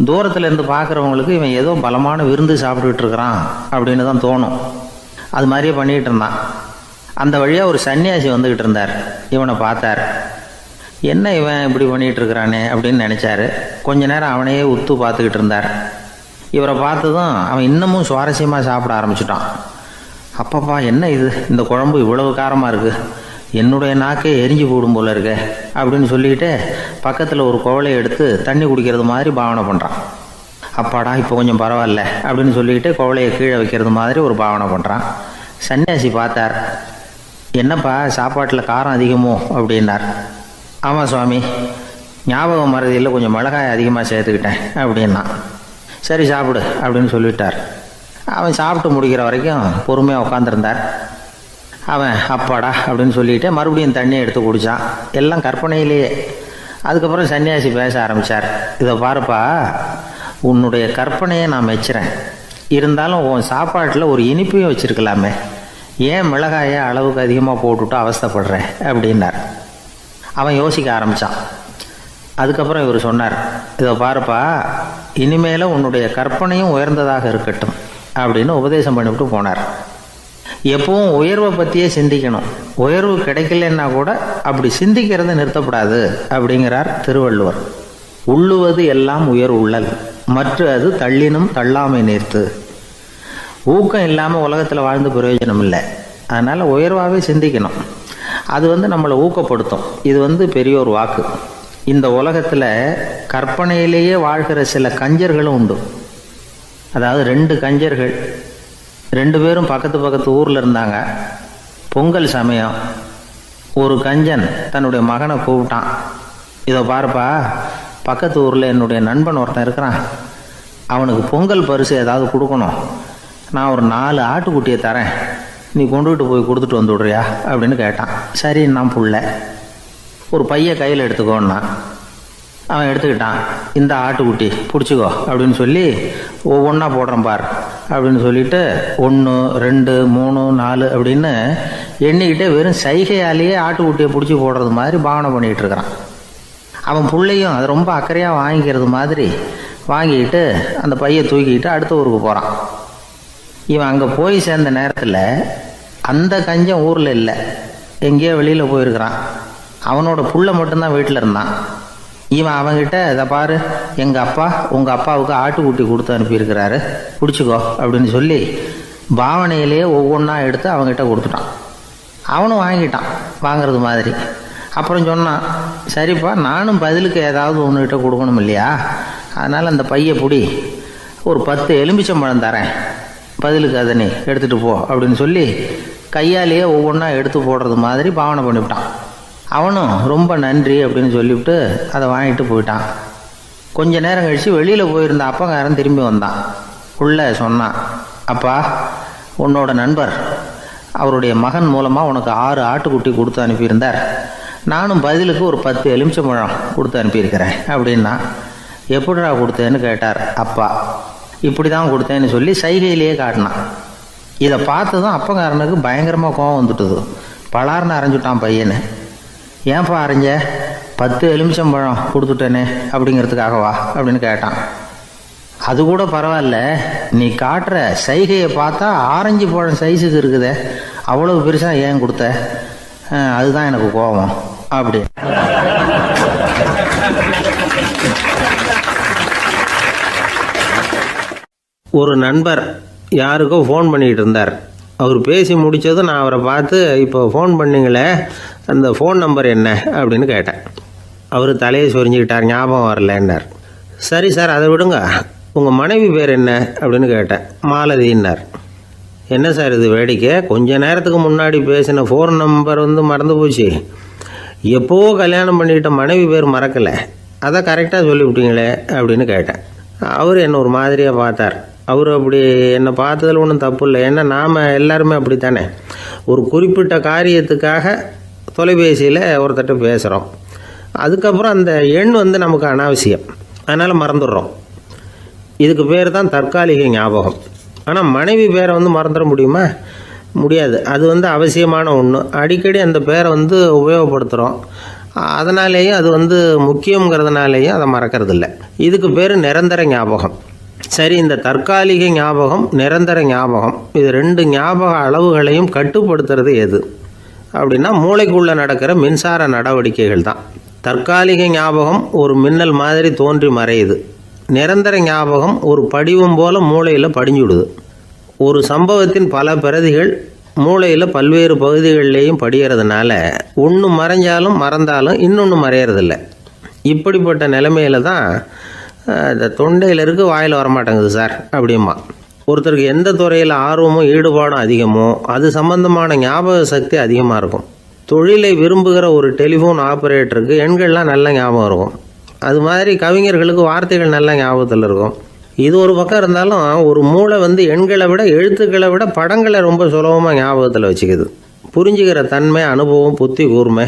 தூரத்தில் இருந்து பார்க்குறவங்களுக்கு இவன் ஏதோ பலமான விருந்து சாப்பிட்டுக்கிட்டு இருக்கிறான் அப்படின்னு தான் தோணும். அது மாதிரியே பண்ணிக்கிட்டு இருந்தான். அந்த வழியாக ஒரு சன்னியாசி வந்துக்கிட்டு இருந்தார். இவனை பார்த்தார். என்ன இவன் இப்படி பண்ணிகிட்டு இருக்கிறானே அப்படின்னு நினச்சாரு. கொஞ்ச நேரம் அவனையே உத்து பார்த்துக்கிட்டு இருந்தார். இவரை பார்த்ததும் அவன் இன்னமும் சுவாரஸ்யமாக சாப்பிட ஆரம்பிச்சிட்டான். அப்பப்பா, என்ன இது, இந்த குழம்பு இவ்வளவு காரமாக இருக்குது, என்னுடைய நாக்கே எரிஞ்சு போடும் போல இருக்க அப்படின்னு சொல்லிக்கிட்டு பக்கத்தில் ஒரு குவளையை எடுத்து தண்ணி குடிக்கிறது மாதிரி பாவனை பண்ணுறான். அப்பாடா இப்போ கொஞ்சம் பரவாயில்ல அப்படின்னு சொல்லிக்கிட்டு குவளையை கீழே வைக்கிறது மாதிரி ஒரு பாவனை பண்ணுறான். சன்னியாசி பார்த்தார். என்னப்பா சாப்பாட்டில் காரம் அதிகமோ அப்படின்னார். ஆமாம் சுவாமி, ஞாபகம் மறதியில் கொஞ்சம் மிளகாய் அதிகமாக சேர்த்துக்கிட்டேன் அப்படின்னா. சரி சாப்பிடு அப்படின்னு சொல்லிட்டார். அவன் சாப்பிட்டு முடிக்கிற வரைக்கும் பொறுமையாக உட்காந்துருந்தார். அவன் அப்பாடா அப்படின்னு சொல்லிட்டு மறுபடியும் தண்ணியை எடுத்து குடித்தான். எல்லாம் கற்பனையிலேயே. அதுக்கப்புறம் சன்னியாசி பேச ஆரம்பித்தார். இதை பாருப்பா, உன்னுடைய கற்பனையை நான் மெச்சுறேன். இருந்தாலும் உன் சாப்பாட்டில் ஒரு இனிப்பையும் வச்சுருக்கலாமே, ஏன் மிளகாயை அளவுக்கு அதிகமாக போட்டுவிட்டு அவஸ்தைப்படுறேன் அப்படின்னார். அவன் யோசிக்க ஆரம்பித்தான். அதுக்கப்புறம் இவர் சொன்னார், இதை பாருப்பா, இனிமேல் உன்னுடைய கற்பனையும் உயர்ந்ததாக இருக்கட்டும் அப்படின்னு உபதேசம் பண்ணிவிட்டு போனார். எப்பவும் உயர்வை பற்றியே சிந்திக்கணும். உயர்வு கிடைக்கலன்னா கூட அப்படி சிந்திக்கிறத நிறுத்தப்படாது அப்படிங்கிறார் திருவள்ளுவர். உள்ளுவது எல்லாம் உயர் உள்ளல், மற்ற அது தள்ளினும் தள்ளாமை நேர்த்து. ஊக்கம் இல்லாமல் உலகத்தில் வாழ்ந்து பிரயோஜனம் இல்லை. அதனால் உயர்வாகவே சிந்திக்கணும். அது நம்மளை ஊக்கப்படுத்தும். இது பெரியோர் வாக்கு. இந்த உலகத்தில் கற்பனையிலேயே வாழ்கிற சில கஞ்சர்களும் உண்டு. அதாவது 2 கஞ்சர்கள், 2 பேரும் பக்கத்து பக்கத்து ஊரில் இருந்தாங்க. பொங்கல் சமயம் ஒரு கஞ்சன் தன்னுடைய மகனை கூப்பிட்டான். இதை பாருப்பா, பக்கத்து ஊரில் என்னுடைய நண்பன் ஒருத்தன் இருக்கிறான். அவனுக்கு பொங்கல் பரிசு ஏதாவது கொடுக்கணும். நான் ஒரு 4 ஆட்டுக்குட்டியை தரேன், நீ கொண்டுகிட்டு போய் கொடுத்துட்டு வந்துவிடுறியா அப்படின்னு கேட்டான். சரி, நான் புள்ள ஒரு பைய கையில் எடுத்துக்கோன்னா. அவன் எடுத்துக்கிட்டான். இந்த ஆட்டுக்குட்டி பிடிச்சிக்கோ அப்படின்னு சொல்லி ஒவ்வொன்றா போடுறேன் பார் அப்படின்னு சொல்லிட்டு 1 2 3 4 அப்படின்னு எண்ணிக்கிட்டே வெறும் சைகையாலேயே ஆட்டுக்குட்டியை பிடிச்சி போடுறது மாதிரி பாவனை பண்ணிகிட்டு இருக்கிறான். அவன் பிள்ளையும் அது ரொம்ப அக்கறையாக வாங்கிக்கிறது மாதிரி வாங்கிக்கிட்டு அந்த பையை தூக்கிக்கிட்டு அடுத்த ஊருக்கு போகிறான். இவன் அங்கே போய் சேர்ந்த நேரத்தில் அந்த கஞ்சன் ஊரில் இல்லை, எங்கேயோ வெளியில் போயிருக்கிறான். அவனோட புள்ள மட்டும்தான் வீட்டில் இருந்தான். இவன் அவங்கிட்ட, இதை பாரு, எங்கள் அப்பா உங்கள் அப்பாவுக்கு ஆட்டுக்குட்டி கொடுத்து அனுப்பியிருக்கிறாரு, பிடிச்சிக்கோ அப்படின்னு சொல்லி பாவனையிலேயே ஒவ்வொன்றா எடுத்து அவங்ககிட்ட கொடுத்துட்டான். அவனும் வாங்கிட்டான் வாங்கிறது மாதிரி. அப்புறம் சொன்னான், சரிப்பா, நானும் பதிலுக்கு ஏதாவது ஒன்றுகிட்ட கொடுக்கணும் இல்லையா, அதனால் அந்த பையை பிடி, ஒரு 10 எலுமிச்சம்பழம் தரேன், பதிலுக்கு அதை நீ எடுத்துகிட்டு போ அப்படின்னு சொல்லி கையாலேயே ஒவ்வொன்றா எடுத்து போடுறது மாதிரி பாவனை பண்ணிவிட்டான். அவனும் ரொம்ப நன்றி அப்படின்னு சொல்லிவிட்டு அதை வாங்கிட்டு போயிட்டான். கொஞ்ச நேரம் கழித்து வெளியில் போயிருந்த அப்பங்காரன் திரும்பி வந்தான். உள்ள சொன்னான், அப்பா, உன்னோட நண்பர் அவருடைய மகன் மூலமாக உனக்கு 6 ஆட்டுக்குட்டி கொடுத்து அனுப்பியிருந்தார். நானும் பதிலுக்கு ஒரு 10 எலுமிச்சம்பழம் கொடுத்து அனுப்பியிருக்கிறேன் அப்படின்னா. எப்படிடா கொடுத்தேன்னு கேட்டார் அப்பா. இப்படி தான் கொடுத்தேன்னு சொல்லி சைகையிலேயே காட்டினான். இதை பார்த்ததும் அப்பங்காரனுக்கு பயங்கரமாக கோபம் வந்துட்டுது. பலார்னு அரைஞ்சுட்டான் பையனை. ஏன்ப்பா அரைஞ்ச? 10 எலுமிச்சம்பழம் கொடுத்துட்டேனே அப்படிங்கிறதுக்காகவா அப்படின்னு கேட்டான். அது கூட பரவாயில்ல, நீ காட்டுற சைகையை பார்த்தா ஆரஞ்சு பழம் சைஸுக்கு இருக்குதே, அவ்வளவு பெருசாக ஏன் கொடுத்த? அதுதான் எனக்கு கோபம் அப்படி. ஒரு நண்பர் யாருக்கோ ஃபோன் பண்ணிக்கிட்டு இருந்தார். அவர் பேசி முடித்ததும் நான் அவரை பார்த்து, இப்போ ஃபோன் பண்ணிங்களே, அந்த ஃபோன் நம்பர் என்ன அப்படின்னு கேட்டேன். அவர் தலையை சொரிஞ்சுக்கிட்டார், ஞாபகம் வரலன்னார். சரி சார், அதை விடுங்க, உங்கள் மனைவி பேர் என்ன அப்படின்னு கேட்டேன். மாலதின்னார். என்ன சார் இது வேடிக்கை, கொஞ்ச நேரத்துக்கு முன்னாடி பேசின ஃபோன் நம்பர் மறந்து போச்சு, எப்போவோ கல்யாணம் பண்ணிக்கிட்ட மனைவி பேர் மறக்கலை, அதை கரெக்டாக சொல்லிவிட்டீங்களே அப்படின்னு கேட்டேன். அவர் என்ன ஒரு மாதிரியாக பார்த்தார். அவர் அப்படி என்னை பார்த்ததில் ஒன்றும் தப்பு இல்லை, ஏன்னா நாம் எல்லாருமே அப்படி தானே, ஒரு குறிப்பிட்ட காரியத்துக்காக தொலைபேசியில் ஒருத்தட்ட பேசுகிறோம், அதுக்கப்புறம் அந்த எண் நமக்கு அனாவசியம், அதனால் மறந்துடுறோம். இதுக்கு பேர் தான் தற்காலிக ஞாபகம். ஆனால் மனைவி பேரை மறந்துட முடியுமா? முடியாது. அது அவசியமான ஒன்று. அடிக்கடி அந்த பேரை உபயோகப்படுத்துகிறோம், அதனாலேயும் அது முக்கியங்கிறதுனாலேயும் அதை மறக்கறதில்லை. இதுக்கு பேர் நிரந்தர ஞாபகம். சரி, இந்த தற்காலிக ஞாபகம், நிரந்தர ஞாபகம், இது 2 ஞாபக அளவுகளையும் கட்டுப்படுத்துறது எது அப்படின்னா மூளைக்குள்ளே நடக்கிற மின்சார நடவடிக்கைகள் தான். தற்காலிக ஞாபகம் ஒரு மின்னல் மாதிரி தோன்றி மறையுது. நிரந்தர ஞாபகம் ஒரு படிவம் போல் மூளையில் படிஞ்சுடுது. ஒரு சம்பவத்தின் பல பிரதிகள் மூளையில் பல்வேறு பகுதிகளிலேயும் படிகிறதுனால ஒன்று மறைஞ்சாலும் மறந்தாலும் இன்னொன்று மறையறதில்லை. இப்படிப்பட்ட நிலைமையில தான் இந்த தொண்டையில் இருக்கு, வாயில் வரமாட்டேங்குது சார் அப்படிமா. ஒருத்தருக்கு எந்த துறையில் ஆர்வமும் ஈடுபாடும் அதிகமோ அது சம்பந்தமான ஞாபக சக்தி அதிகமாக இருக்கும். தொழிலை விரும்புகிற ஒரு டெலிஃபோன் ஆப்ரேட்டருக்கு எண்கள்லாம் நல்ல ஞாபகம் இருக்கும். அது மாதிரி கவிஞர்களுக்கு வார்த்தைகள் நல்ல ஞாபகத்தில் இருக்கும். இது ஒரு பக்கம் இருந்தாலும் ஒரு மூளை எண்களை விட எழுத்துக்களை விட படங்களை ரொம்ப சுலபமாக ஞாபகத்தில் வச்சுக்குது. புரிஞ்சுக்கிற தன்மை, அனுபவம், புத்தி கூர்மை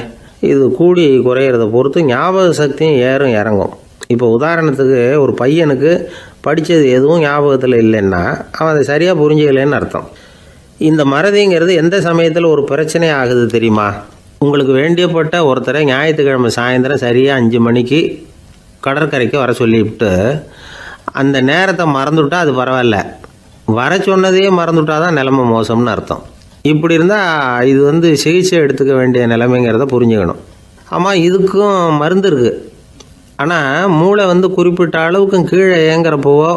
இது கூடி குறையிறத பொறுத்து ஞாபக சக்தியும் ஏறும் இறங்கும். இப்போ உதாரணத்துக்கு ஒரு பையனுக்கு படித்தது எதுவும் ஞாபகத்தில் இல்லைன்னா அவன் அதை சரியாக புரிஞ்சுக்கலைன்னு அர்த்தம். இந்த மறதிங்கிறது எந்த சமயத்தில் ஒரு பிரச்சனை ஆகுது தெரியுமா? உங்களுக்கு வேண்டியப்பட்ட ஒருத்தரை ஞாயிற்றுக்கிழமை சாயந்தரம் சரியாக 5 மணிக்கு கடற்கரைக்கு வர சொல்லிவிட்டு அந்த நேரத்தை மறந்துவிட்டா அது பரவாயில்ல, வர சொன்னதையே மறந்துவிட்டா தான் நிலைமை மோசம்னு அர்த்தம். இப்படி இருந்தால் இது சிகிச்சை எடுத்துக்க வேண்டிய நிலைமைங்கிறத புரிஞ்சுக்கணும். ஆமாம், இதுக்கும் மருந்து இருக்குது. ஆனால் மூளை குறிப்பிட்ட அளவுக்கும் கீழே இயங்குறப்போவோ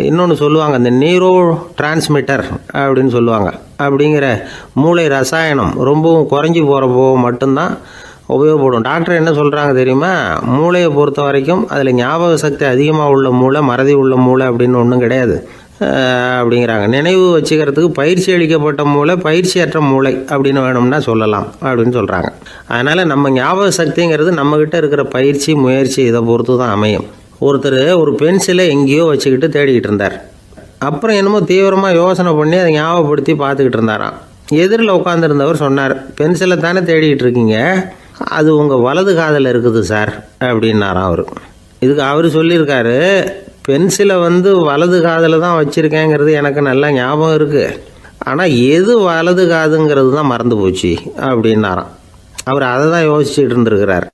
இன்னொன்று சொல்லுவாங்க, இந்த நியூரோ டிரான்ஸ்மிட்டர் அப்படின்னு சொல்லுவாங்க. அப்படிங்கிற மூளை ரசாயனம் ரொம்பவும் குறைஞ்சி போகிறப்போ மட்டும்தான் உபயோகப்படும். டாக்டர் என்ன சொல்கிறாங்க தெரியுமா? மூளையை பொறுத்த வரைக்கும் அதில் ஞாபக சக்தி அதிகமாக உள்ள மூளை, மறதி உள்ள மூளை அப்படின்னு ஒன்றும் கிடையாது அப்படிங்கிறாங்க. நினைவு வச்சுக்கிறதுக்கு பயிற்சி அளிக்கப்பட்ட மூளை, பயிற்சியற்ற மூளை அப்படின்னு வேணும்னா சொல்லலாம் அப்படின்னு சொல்கிறாங்க. அதனால் நம்ம ஞாபக சக்திங்கிறது நம்மக்கிட்ட இருக்கிற பயிற்சி, முயற்சி இதை பொறுத்து தான் அமையும். ஒருத்தர் ஒரு பென்சிலை எங்கேயோ வச்சுக்கிட்டு தேடிக்கிட்டு இருந்தார். அப்புறம் என்னமோ தீவிரமாக யோசனை பண்ணி அதை ஞாபகப்படுத்தி பார்த்துக்கிட்டு இருந்தாராம். எதிரில் உட்காந்துருந்தவர் சொன்னார், பென்சிலை தானே தேடிக்கிட்டு இருக்கீங்க, அது உங்கள் வலது காதில் இருக்குது சார் அப்படின்னாராம் அவர். இதுக்கு அவர் சொல்லியிருக்காரு, பென்சிலை வலது காதில் தான் வச்சுருக்கேங்கிறது எனக்கு நல்லா ஞாபகம் இருக்குது, ஆனால் எது வலது காதுங்கிறது தான் மறந்து போச்சு அப்படின்னாராம். அவர் அதை தான் யோசிச்சுட்டு இருந்திருக்கிறார்.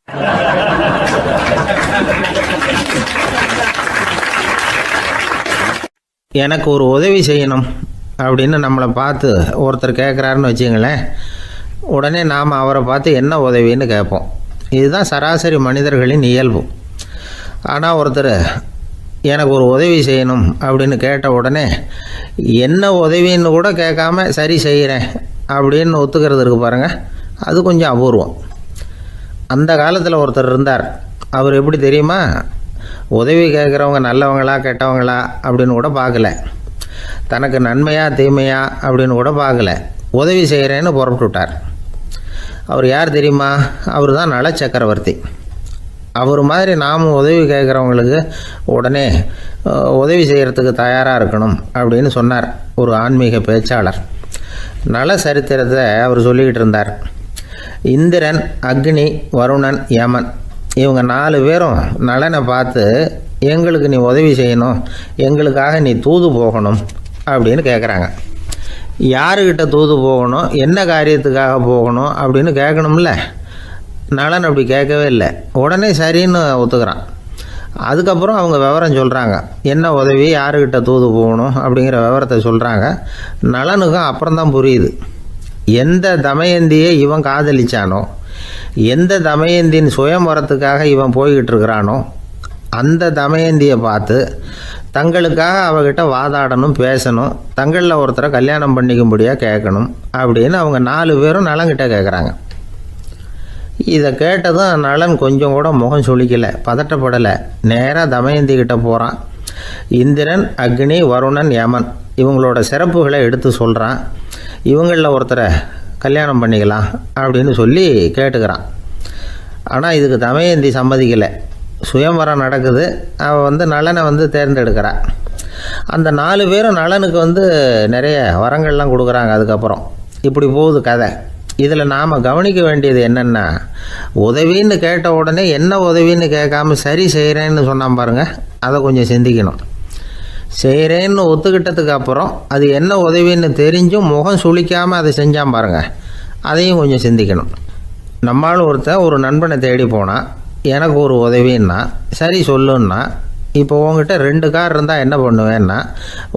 எனக்கு ஒரு உதவி செய்யணும் அப்படின்னு நம்மளை பார்த்து ஒருத்தர் கேட்குறாருன்னு வச்சுங்களேன், உடனே நாம் அவரை பார்த்து என்ன உதவின்னு கேட்போம். இதுதான் சராசரி மனிதர்களின் இயல்பு. ஆனால் ஒருத்தர் எனக்கு ஒரு உதவி செய்யணும் அப்படின்னு கேட்ட உடனே என்ன உதவின்னு கூட கேட்காம சரி செய்கிறேன் அப்படின்னு ஒத்துக்கிறது இருக்கு பாருங்கள், அது கொஞ்சம் அபூர்வம். அந்த காலத்தில் ஒருத்தர் இருந்தார். அவர் எப்படி தெரியுமா? உதவி கேட்குறவங்க நல்லவங்களா கெட்டவங்களா அப்படின்னு கூட பார்க்கல, தனக்கு நன்மையா தீமையா அப்படின்னு கூட பார்க்கல, உதவி செய்கிறேன்னு புறப்பட்டு விட்டார். அவர் யார் தெரியுமா? அவர் தான் நல சக்கரவர்த்தி. அவர் மாதிரி நாமும் உதவி கேட்குறவங்களுக்கு உடனே உதவி செய்கிறதுக்கு தயாராக இருக்கணும் அப்படின்னு சொன்னார் ஒரு ஆன்மீக பேச்சாளர். நல சரித்திரத்தை அவர் சொல்லிக்கிட்டு இருந்தார். இந்திரன், அக்னி, வருணன், யமன் இவங்க 4 பேரும் நலனை பார்த்து எங்களுக்கு நீ உதவி செய்யணும், எங்களுக்காக நீ தூது போகணும் அப்படின்னு கேட்குறாங்க. யாருக்கிட்ட தூது போகணும், என்ன காரியத்துக்காக போகணும் அப்படின்னு கேட்கணும்ல. நலன் அப்படி கேட்கவே இல்லை, உடனே சரின்னு ஒத்துக்கிறான். அதுக்கப்புறம் அவங்க விவரம் சொல்கிறாங்க, என்ன உதவி, யாருக்கிட்ட தூது போகணும் அப்படிங்கிற விவரத்தை சொல்கிறாங்க. நலனுக்கும் அப்புறம்தான் புரியுது, எந்த தமயந்தியை இவன் காதலிச்சானோ, எந்த தமயந்தின் சுயம்பரத்துக்காக இவன் போய்கிட்டு இருக்கிறானோ அந்த தமயந்தியை பார்த்து தங்களுக்காக அவகிட்ட வாதாடணும், பேசணும், தங்களில் ஒருத்தரை கல்யாணம் பண்ணிக்கும்படியாக கேட்கணும் அப்படின்னு அவங்க 4 பேரும் நலன்கிட்ட கேட்குறாங்க. இதை கேட்டதும் நலன் கொஞ்சம் கூட முகம் சுளிக்கலை, பதட்டப்படலை. நேராக தமயந்தி கிட்ட போகிறான். இந்திரன், அக்னி, வருணன், யமன் இவங்களோட சிறப்புகளை எடுத்து சொல்கிறான். இவங்களில் ஒருத்தரை கல்யாணம் பண்ணிக்கலாம் அப்படின்னு சொல்லி கேட்டுக்கிறான். ஆனால் இதுக்கு தமயந்தி சம்மதிக்கலை. சுயம்பரம் நடக்குது, அவள் நலனை தேர்ந்தெடுக்கிறாள். அந்த 4 பேரும் நலனுக்கு நிறைய வரங்கள்லாம் கொடுக்குறாங்க. அதுக்கப்புறம் இப்படி போகுது கதை. இதில் நாம் கவனிக்க வேண்டியது என்னென்னா, உதவின்னு கேட்ட உடனே என்ன உதவின்னு கேட்காம சரி செய்கிறேன்னு சொன்னான் பாருங்கள், அதை கொஞ்சம் சிந்திக்கணும். செய்கிறேன்னு ஒத்துக்கிட்டதுக்கு அப்புறம் அது என்ன உதவின்னு தெரிஞ்சும் முகம் சுளிக்காமல் அதை செஞ்சான் பாருங்கள், அதையும் கொஞ்சம் சிந்திக்கணும். நம்மளும் ஒரு நண்பனை தேடி போனால் எனக்கு ஒரு உதவின்னா சரி சொல்லுன்னா, இப்போ உங்ககிட்ட 2 கார் இருந்தால் என்ன பண்ணுவேன்னா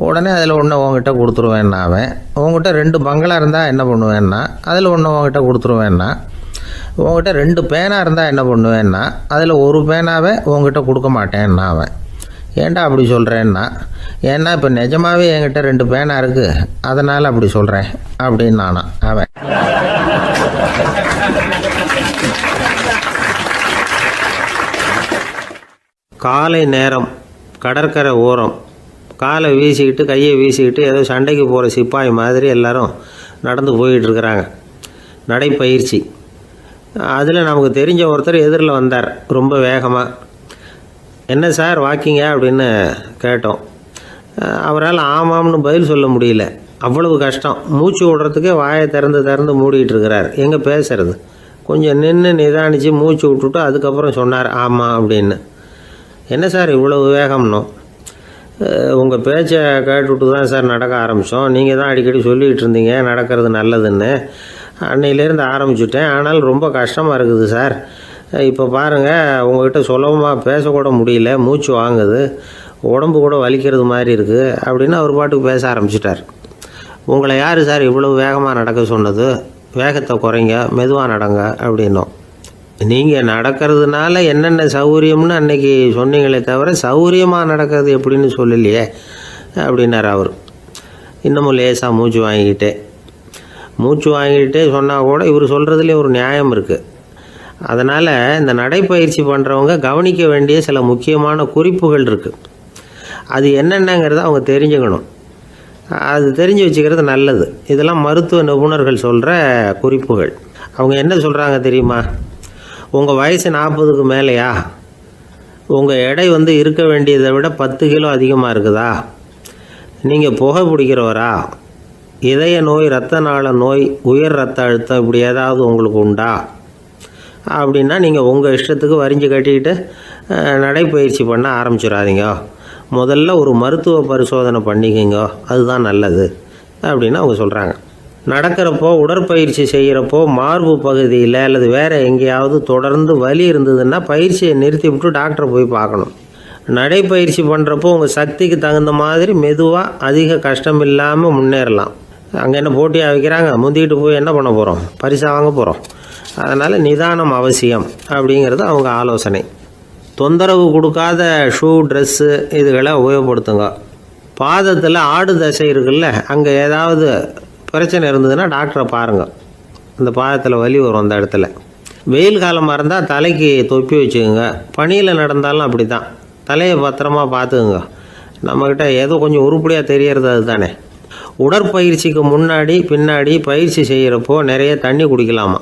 உடனே அதில் ஒன்று உங்ககிட்ட கொடுத்துருவேன்னா, அவன் உங்ககிட்ட 2 பங்களா இருந்தால் என்ன பண்ணுவேன்னா அதில் ஒன்று உங்ககிட்ட கொடுத்துருவேன்னா, உங்ககிட்ட 2 பேனா இருந்தால் என்ன பண்ணுவேன்னா அதில் ஒரு பேனாவை உங்ககிட்ட கொடுக்க மாட்டேன்னா அவன். ஏன்டா அப்படி சொல்கிறேன்னா, ஏன்னா இப்போ நிஜமாகவே என்கிட்ட 2 பேனா இருக்குது, அதனால் அப்படி சொல்கிறேன் அப்படின்னு நானான் அவன். காலை நேரம் கடற்கரை ஓரம் காலை வீசிக்கிட்டு கையை வீசிக்கிட்டு ஏதோ சண்டைக்கு போகிற சிப்பாய் மாதிரி எல்லாரும் நடந்து போயிட்டுருக்குறாங்க. நடைப்பயிற்சி. அதில் நமக்கு தெரிஞ்ச ஒருத்தர் எதிரில் வந்தார் ரொம்ப வேகமாக. என்ன சார் வாக்கிங்க அப்படின்னு கேட்டோம். அவரால் ஆமாம்னு பதில் சொல்ல முடியல, அவ்வளவு கஷ்டம். மூச்சு விடுறதுக்கே வாயை திறந்து மூடிட்டு இருக்கிறார். எங்கே பேசுறது? கொஞ்சம் நின்று நிதானித்து மூச்சு விட்டுட்டு அதுக்கப்புறம் சொன்னார் ஆமாம் அப்படின்னு. என்ன சார் இவ்வளவு வேகம்னோ? உங்கள் பேச்சை கேட்டுவிட்டு தான் சார் நடக்க ஆரம்பித்தோம். நீங்கள் தான் அடிக்கடி சொல்லிகிட்டு இருந்தீங்க நடக்கிறது நல்லதுன்னு. அன்னையிலேருந்து ஆரம்பிச்சுட்டேன். ஆனால் ரொம்ப கஷ்டமாக இருக்குது சார். இப்போ பாருங்கள், உங்கள்கிட்ட சுலபமாக பேசக்கூட முடியல, மூச்சு வாங்குது, உடம்பு கூட வலிக்கிறது மாதிரி இருக்குது அப்படின்னு அவர் பாட்டுக்கு பேச ஆரம்பிச்சிட்டார். உங்களை யார் சார் இவ்வளவு வேகமாக நடக்க சொன்னது? வேகத்தை குறைங்க, மெதுவாக நடங்க அப்படின்னோம். நீங்கள் நடக்கிறதுனால என்னென்ன சௌகரியம்னு அன்னைக்கு சொன்னீங்களே தவிர சௌகரியமாக நடக்கிறது எப்படின்னு சொல்லலையே அப்படின்னார் அவர். இன்னமும் லேசாக மூச்சு வாங்கிக்கிட்டே சொன்னால் கூட இவர் சொல்கிறதுலே ஒரு நியாயம் இருக்குது. அதனால் இந்த நடைப்பயிற்சி பண்ணுறவங்க கவனிக்க வேண்டிய சில முக்கியமான குறிப்புகள் இருக்குது. அது என்னென்னங்கிறத அவங்க தெரிஞ்சுக்கணும். அது தெரிஞ்சு வச்சுக்கிறது நல்லது. இதெல்லாம் மருத்துவ நிபுணர்கள் சொல்கிற குறிப்புகள். அவங்க என்ன சொல்கிறாங்க தெரியுமா? உங்கள் வயசு 40க்கு மேலேயா? உங்கள் எடை இருக்க வேண்டியதை விட 10 கிலோ அதிகமாக இருக்குதா? நீங்கள் புகை பிடிக்கிறவரா? இதய நோய், இரத்த நாள நோய், உயர் இரத்த அழுத்தம் இப்படி ஏதாவது உங்களுக்கு உண்டா? அப்படின்னா நீங்கள் உங்கள் இஷ்டத்துக்கு வரிஞ்சு கட்டிக்கிட்டு நடைப்பயிற்சி பண்ண ஆரம்பிச்சிடாதீங்க. முதல்ல ஒரு மருத்துவ பரிசோதனை பண்ணிக்கோங்க, அதுதான் நல்லது அப்படின்னு அவங்க சொல்கிறாங்க. நடக்கிறப்போ, உடற்பயிற்சி செய்கிறப்போ மார்பு பகுதியில் அல்லது வேறு எங்கேயாவது தொடர்ந்து வலி இருந்ததுன்னா பயிற்சியை நிறுத்தி விட்டு டாக்டரை போய் பார்க்கணும். நடைப்பயிற்சி பண்ணுறப்போ உங்கள் சக்திக்கு தகுந்த மாதிரி மெதுவாக அதிக கஷ்டம் இல்லாமல் முன்னேறலாம். அங்கே என்ன போட்டியாக வைக்கிறாங்க? முந்திக்கிட்டு போய் என்ன பண்ண போகிறோம்? பரிசாக வாங்க போகிறோம். அதனால் நிதானம் அவசியம் அப்படிங்கிறது அவங்க ஆலோசனை. தொந்தரவு கொடுக்காத ஷூ, ட்ரெஸ்ஸு இதுகளை உபயோகப்படுத்துங்க. பாதத்தில் ஆடு தசை இருக்குல்ல, அங்கே ஏதாவது பிரச்சனை இருந்ததுன்னா டாக்டரை பாருங்கள். அந்த பாதத்தில் வலி வரும் அந்த இடத்துல. வெயில் காலமாக இருந்தால் தலைக்கு தொப்பி வச்சுக்கோங்க. பனியில் நடந்தாலும் அப்படி தான். தலையை பத்திரமா பார்த்துக்குங்க. நம்மக்கிட்ட ஏதோ கொஞ்சம் உருப்படியாக தெரியறது அது தானே. உடற்பயிற்சிக்கு முன்னாடி பின்னாடி பயிற்சி செய்கிறப்போ நிறைய தண்ணி குடிக்கலாமா.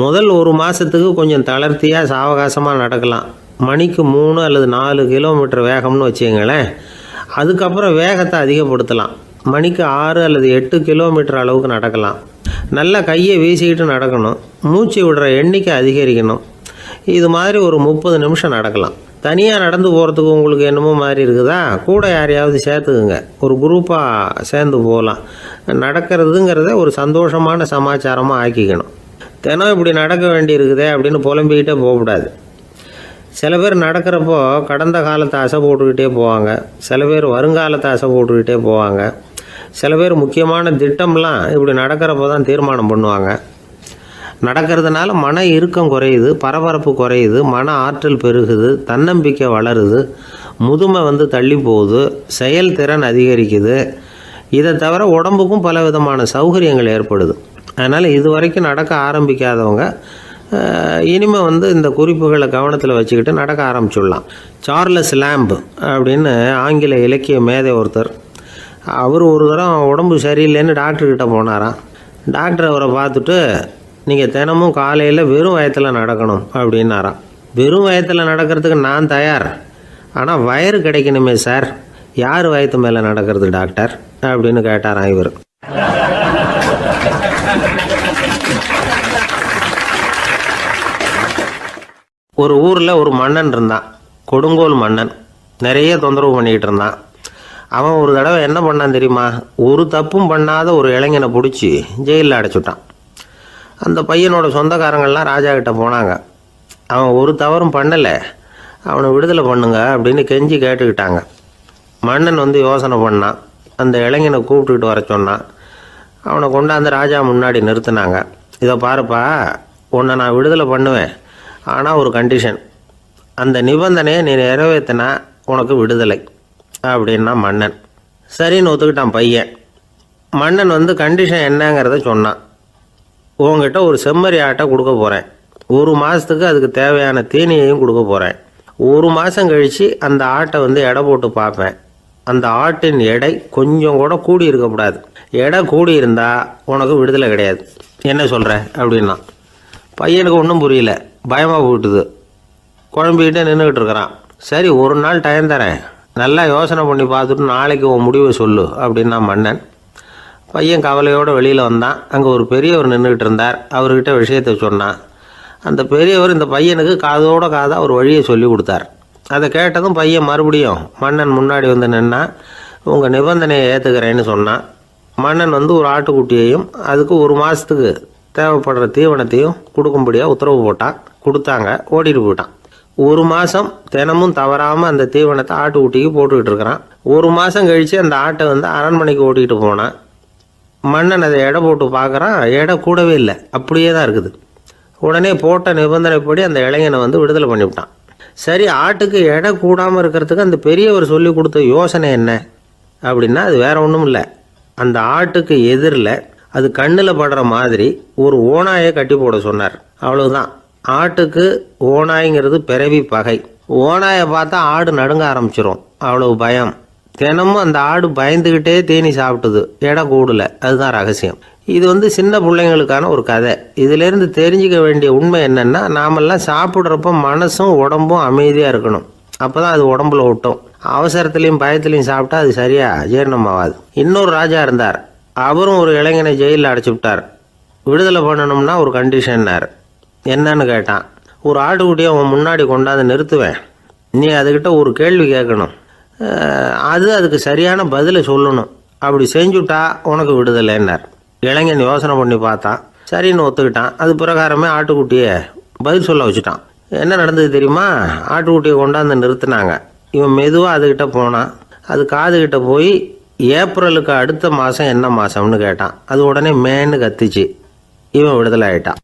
முதல் 1 மாதத்துக்கு கொஞ்சம் தளர்த்தியாக சாவகாசமாக நடக்கலாம். மணிக்கு 3 அல்லது 4 கிலோமீட்டர் வேகம்னு வச்சுங்களேன். அதுக்கப்புறம் வேகத்தை அதிகப்படுத்தலாம். மணிக்கு 6 அல்லது 8 கிலோமீட்டர் அளவுக்கு நடக்கலாம். நல்லா கையை வீசிக்கிட்டு நடக்கணும். மூச்சு விடுற எண்ணிக்கை அதிகரிக்கணும். இது மாதிரி ஒரு 30 நிமிஷம் நடக்கலாம். தனியாக நடந்து போகிறதுக்கு உங்களுக்கு என்னமோ மாதிரி இருக்குதா? கூட யாரையாவது சேர்த்துக்குங்க. ஒரு குரூப்பாக சேர்ந்து போகலாம். நடக்கிறதுங்கிறத ஒரு சந்தோஷமான சமாச்சாரமாக ஆக்கிக்கணும். தினம் இப்படி நடக்க வேண்டி இருக்குதே அப்படின்னு புலம்பிக்கிட்டே போகக்கூடாது. சில பேர் நடக்கிறப்போ கடந்த காலத்தை அசை போட்டுக்கிட்டே போவாங்க. சில பேர் வருங்காலத்தை அசை போட்டுக்கிட்டே போவாங்க. சில பேர் முக்கியமான திட்டம்லாம் இப்படி நடக்கிறப்போ தான் தீர்மானம் பண்ணுவாங்க. நடக்கிறதுனால மன இறுக்கம் குறையுது, பரபரப்பு குறையுது, மன ஆற்றல் பெருகுது, தன்னம்பிக்கை வளருது, முதுமை தள்ளி போகுது, செயல்திறன் அதிகரிக்குது. இதை தவிர உடம்புக்கும் பல விதமான சௌகரியங்கள் ஏற்படுது. அதனால் இது வரைக்கும் நடக்க ஆரம்பிக்காதவங்க இனிமேல் இந்த குறிப்புகளை கவனத்தில் வச்சுக்கிட்டு நடக்க ஆரம்பிச்சுடலாம். சார்லஸ் லேம்ப் அப்படின்னு ஆங்கில இலக்கிய மேதை ஒருத்தர். அவர் ஒரு தரம் உடம்பு சரியில்லைன்னு டாக்டர்கிட்ட போனாராம். டாக்டர் அவரை பார்த்துட்டு, நீங்கள் தினமும் காலையில் வெறும் வயத்தில் நடக்கணும் அப்படின்னாராம். வெறும் வயத்தில் நடக்கிறதுக்கு நான் தயார், ஆனால் வயிறு கிடைக்கணுமே சார். யார் வயத்து மேலே நடக்கிறது டாக்டர் அப்படின்னு கேட்டாராம் இவர். ஒரு ஊரில் ஒரு மன்னன் இருந்தான், கொடுங்கோல் மன்னன். நிறைய தொந்தரவு பண்ணிக்கிட்டு இருந்தான். அவன் ஒரு தடவை என்ன பண்ணான் தெரியுமா? ஒரு தப்பும் பண்ணாத ஒரு இளைஞனை பிடிச்சி ஜெயிலில் அடைச்சுட்டான். அந்த பையனோட சொந்தக்காரங்கள்லாம் ராஜா கிட்ட போனாங்க. அவன் ஒரு தவறும் பண்ணலை, அவனை விடுதலை பண்ணுங்க அப்படின்னு கெஞ்சி கேட்டுக்கிட்டாங்க. மன்னன் யோசனை பண்ணான். அந்த இளைஞனை கூப்பிட்டுக்கிட்டு வர சொன்னான். அவனை கொண்டாந்து ராஜா முன்னாடி நிறுத்தினாங்க. இதை பாருப்பா, உன்னை நான் விடுதலை பண்ணுவேன், ஆனால் ஒரு கண்டிஷன். அந்த நிபந்தனையை நீ நிறைவேற்றினா உனக்கு விடுதலை அப்படின்னா மன்னன். சரின்னு ஒத்துக்கிட்டான் பையன். மன்னன் கண்டிஷன் என்னங்கிறத சொன்னான். உங்ககிட்ட ஒரு செம்மறி ஆட்டை கொடுக்க போகிறேன். 1 மாதத்துக்கு அதுக்கு தேவையான தீனியையும் கொடுக்க போகிறேன். 1 மாதம் கழித்து அந்த ஆட்டை எடை போட்டு பார்ப்பேன். அந்த ஆட்டின் எடை கொஞ்சம் கூட கூடி இருக்கக்கூடாது. எடை கூடி இருந்தால் உனக்கு விடுதலை கிடையாது. என்ன சொல்கிற அப்படின்னா. பையனுக்கு ஒன்றும் புரியல, பயமாக போட்டுது. குழம்பிக்கிட்டே நின்றுக்கிட்டு இருக்கிறான். சரி, 1 நாள் டைம் தரேன், நல்லா யோசனை பண்ணி பார்த்துட்டு நாளைக்கு உன் முடிவை சொல்லு அப்படின்னா மன்னன். பையன் கவலையோடு வெளியில் வந்தான். அங்கே ஒரு பெரியவர் நின்றுக்கிட்டு இருந்தார். அவர்கிட்ட விஷயத்தை சொன்னான். அந்த பெரியவர் இந்த பையனுக்கு காதோட காதாக ஒரு வழியை சொல்லி கொடுத்தார். அதை கேட்டதும் பையன் மறுபடியும் மன்னன் முன்னாடி நின்னா, உங்கள் நிபந்தனையை ஏற்றுக்கிறேன்னு சொன்னான். மன்னன் ஒரு ஆட்டுக்குட்டியையும் அதுக்கு 1 மாதத்துக்கு தேவைப்படுற தீவனத்தையும் கொடுக்கும்படியாக உத்தரவு போட்டான். கொடுத்தாங்க. ஓடிட்டு போயிட்டான். 1 மாதம் தினமும் தவறாமல் அந்த தீவனத்தை ஆட்டுக்குட்டிக்கு போட்டுக்கிட்டு இருக்கிறான். 1 மாதம் கழித்து அந்த ஆட்டை அரண்மனைக்கு ஓட்டிகிட்டு போனான். மன்னன் அதை எடை போட்டு பார்க்குறான். எடை கூடவே இல்லை, அப்படியே தான் இருக்குது. உடனே போட்ட நிபந்தனைப்படி அந்த இளைஞனை விடுதலை பண்ணிவிட்டான். சரி, ஆட்டுக்கு எடை கூடாமல் இருக்கிறதுக்கு அந்த பெரியவர் சொல்லி கொடுத்த யோசனை என்ன அப்படின்னா, அது வேற ஒன்றும் இல்லை. அந்த ஆட்டுக்கு எதிரில் அது கண்ணில் படுற மாதிரி ஒரு ஓநாயை கட்டி போட சொன்னார். அவ்வளவுதான். ஆட்டுக்கு ஓநாய்ங்கிறது பிறவி பகை. ஓநாயை பார்த்தா ஆடு நடுங்க ஆரம்பிச்சிரும், அவ்வளவு பயம். தினமும் அந்த ஆடு பயந்துக்கிட்டே தேனி சாப்பிட்டுது, எடை கூடல. அதுதான் ரகசியம். இது சின்ன பிள்ளைங்களுக்கான ஒரு கதை. இதிலேருந்து தெரிஞ்சிக்க வேண்டிய உண்மை என்னென்னா, நாமெல்லாம் சாப்பிட்றப்ப மனசும் உடம்பும் அமைதியாக இருக்கணும். அப்போ தான் அது உடம்புல ஒட்டும். அவசரத்துலேயும் பயத்துலையும் சாப்பிட்டா அது சரியாக ஜீரணமாகாது. இன்னொரு ராஜா இருந்தார். அவரும் ஒரு இளைஞனை ஜெயிலில் அடைச்சி விட்டார். விடுதலை பண்ணணும்னா ஒரு கண்டிஷன்னார். என்னன்னு கேட்டான். ஒரு ஆட்டுக்குட்டியை அவன் முன்னாடி கொண்டாந்து நிறுத்துவேன், நீ அதுக்கிட்ட ஒரு கேள்வி கேட்கணும், அதுக்கு சரியான பதிலை சொல்லணும். அப்படி செஞ்சுட்டா உனக்கு விடுதலைன்னார். இளைஞன் யோசனை பண்ணி பார்த்தான். சரின்னு ஒத்துக்கிட்டான். அது பிரகாரமே ஆட்டுக்குட்டியை பதில் சொல்ல வச்சுட்டான். என்ன நடந்தது தெரியுமா? ஆட்டுக்குட்டியை கொண்டாந்து நிறுத்தினாங்க. இவன் மெதுவாக அதுக்கிட்ட போனான். அது காதுகிட்ட போய் ஏப்ரலுக்கு அடுத்த மாதம் என்ன மாதம்னு கேட்டான். அது உடனே மேன்னு கத்திச்சு. இவன் விடுதலை ஆயிட்டான்.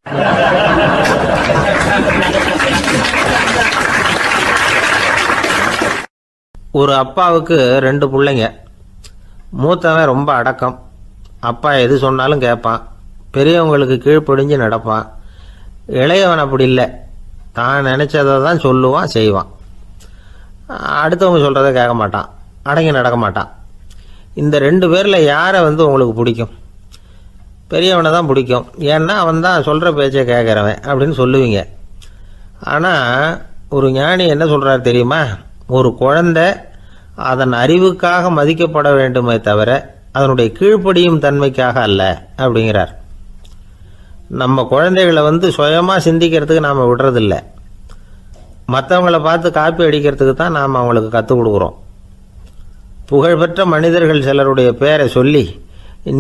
ஒரு அப்பாவுக்கு 2 பிள்ளைங்க. மூத்தவன் ரொம்ப அடக்கம். அப்பா எது சொன்னாலும் கேட்பான், பெரியவங்களுக்கு கீழ்ப்படிஞ்சு நடப்பான். இளையவன் அப்படி இல்லை, தான் நினச்சதை தான் சொல்லுவான், செய்வான். அடுத்தவங்க சொல்கிறத கேட்க மாட்டான், அடங்கி நடக்க மாட்டான். இந்த 2 பேரில் யாரை உங்களுக்கு பிடிக்கும்? பெரியவனை தான் பிடிக்கும். ஏன்னா அவன் தான் சொல்கிற பேச்சை கேட்குறவன் அப்படின்னு சொல்லுவீங்க. ஆனால் ஒரு ஞானி என்ன சொல்கிறார் தெரியுமா? ஒரு குழந்தை அதன் அறிவுக்காக மதிக்கப்பட வேண்டுமே தவிர அதனுடைய கீழ்ப்படியும் தன்மைக்காக அல்ல அப்படிங்கிறார். நம்ம குழந்தைகளை சுயமாக சிந்திக்கிறதுக்கு நாம் விடுறதில்ல. மற்றவங்களை பார்த்து காப்பி அடிக்கிறதுக்கு தான் நாம் அவங்களுக்கு கற்றுக் கொடுக்குறோம். புகழ்பெற்ற மனிதர்கள் சிலருடைய பேரை சொல்லி,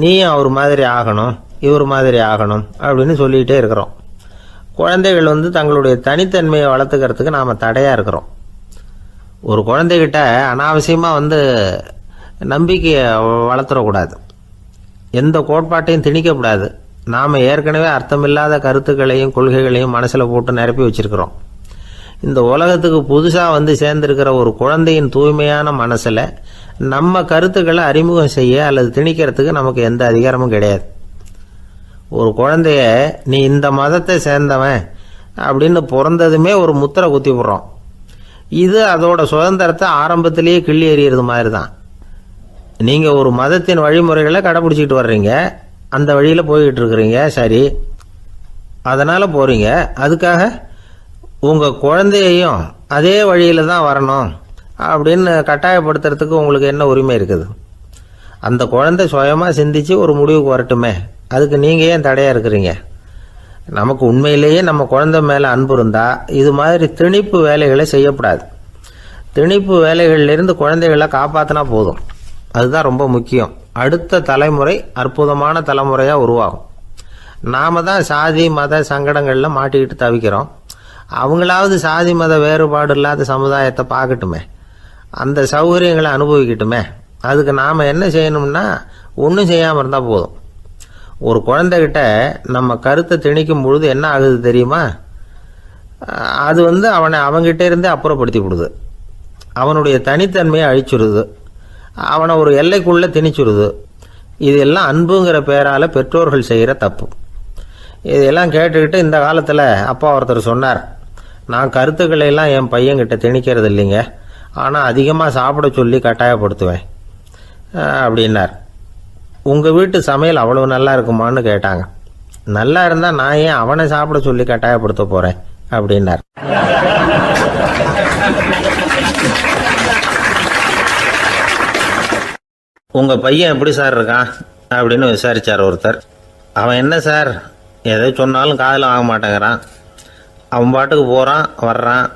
நீயும் அவர் மாதிரி ஆகணும், இவர் மாதிரி ஆகணும் அப்படின்னு சொல்லிகிட்டே இருக்கிறோம். குழந்தைகள் தங்களுடைய தனித்தன்மையை வளர்த்துக்கிறதுக்கு நாம் தடையாக இருக்கிறோம். ஒரு குழந்தைகிட்ட அனாவசியமாக நம்பிக்கையை வளர்த்துடக்கூடாது. எந்த கோட்பாட்டையும் திணிக்கக்கூடாது. நாம் ஏற்கனவே அர்த்தமில்லாத கருத்துக்களையும் கொள்கைகளையும் மனசில் போட்டு நிரப்பி வச்சிருக்கிறோம். இந்த உலகத்துக்கு புதுசாக சேர்ந்திருக்கிற ஒரு குழந்தையின் தூய்மையான மனசில் நம்ம கருத்துக்களை அறிமுகம் செய்ய அல்லது திணிக்கிறதுக்கு நமக்கு எந்த அதிகாரமும் கிடையாது. ஒரு குழந்தைய நீ இந்த மதத்தை சேர்ந்தவன் அப்படின்னு பிறந்ததுமே ஒரு முத்திரை குத்தி விடுறோம். இது அதோட சுதந்திரத்தை ஆரம்பத்திலேயே கிள்ளி எறிகிறது மாதிரி தான். நீங்கள் ஒரு மதத்தின் வழிமுறைகளை கடைப்பிடிச்சிக்கிட்டு வர்றீங்க, அந்த வழியில் போய்கிட்டு இருக்கிறீங்க, சரி, அதனால் போகிறீங்க. அதுக்காக உங்கள் குழந்தையையும் அதே வழியில் தான் வரணும் அப்படின்னு கட்டாயப்படுத்துறதுக்கு உங்களுக்கு என்ன உரிமை இருக்குது? அந்த குழந்தை சுயமாக சிந்திச்சு ஒரு முடிவுக்கு வரட்டுமே, அதுக்கு நீங்கள் ஏன் தடையாக இருக்கிறீங்க? நமக்கு உண்மையிலேயே நம்ம குழந்தை மேலே அன்பு இருந்தால் இது மாதிரி திணிப்பு வேலைகளை செய்யக்கூடாது. திணிப்பு வேலைகளிலிருந்து குழந்தைகளை காப்பாற்றினா போதும். அதுதான் ரொம்ப முக்கியம். அடுத்த தலைமுறை அற்புதமான தலைமுறையாக உருவாகும். நாம தான் சாதி மத சங்கடங்களில் மாட்டிக்கிட்டு தவிக்கிறோம். அவங்களாவது சாதி மத வேறுபாடு இல்லாத சமுதாயத்தை பார்க்கட்டுமே, அந்த சௌகரியங்களை அனுபவிக்கட்டுமே. அதுக்கு நாம் என்ன செய்யணும்னா, ஒன்றும் செய்யாமல் இருந்தால் போதும். ஒரு குழந்தைகிட்ட நம்ம கருத்தை திணிக்கும் பொழுது என்ன ஆகுது தெரியுமா? அது அவனை அவங்ககிட்ட இருந்தே அப்புறப்படுத்தி விடுது. அவனுடைய தனித்தன்மையை அழிச்சுடுது. அவனை ஒரு எல்லைக்குள்ளே திணிச்சுடுது. இதெல்லாம் அன்புங்கிற பேரால் பெற்றோர்கள் செய்கிற தப்பு. இதெல்லாம் கேட்டுக்கிட்டு இந்த காலத்தில் அப்பா ஒருத்தர் சொன்னார், நான் கருத்துக்களை எல்லாம் என் பையன்கிட்ட திணிக்கிறது இல்லைங்க, ஆனால் அதிகமாக சாப்பிட சொல்லி கட்டாயப்படுத்துவேன் அப்படின்னார். உங்கள் வீட்டு சமையல் அவ்வளவு நல்லா இருக்குமான்னு கேட்டாங்க. நல்லா இருந்தால் நான் ஏன் அவனை சாப்பிட சொல்லி கட்டாயப்படுத்த போகிறேன் அப்படின்னார். உங்கள் பையன் எப்படி சார் இருக்கான் அப்படின்னு விசாரித்தார் ஒருத்தர். அவன் என்ன சார், எதை சொன்னாலும் காதில் வாங்க மாட்டேங்கிறான், அவன் பாட்டுக்கு போகிறான் வர்றான்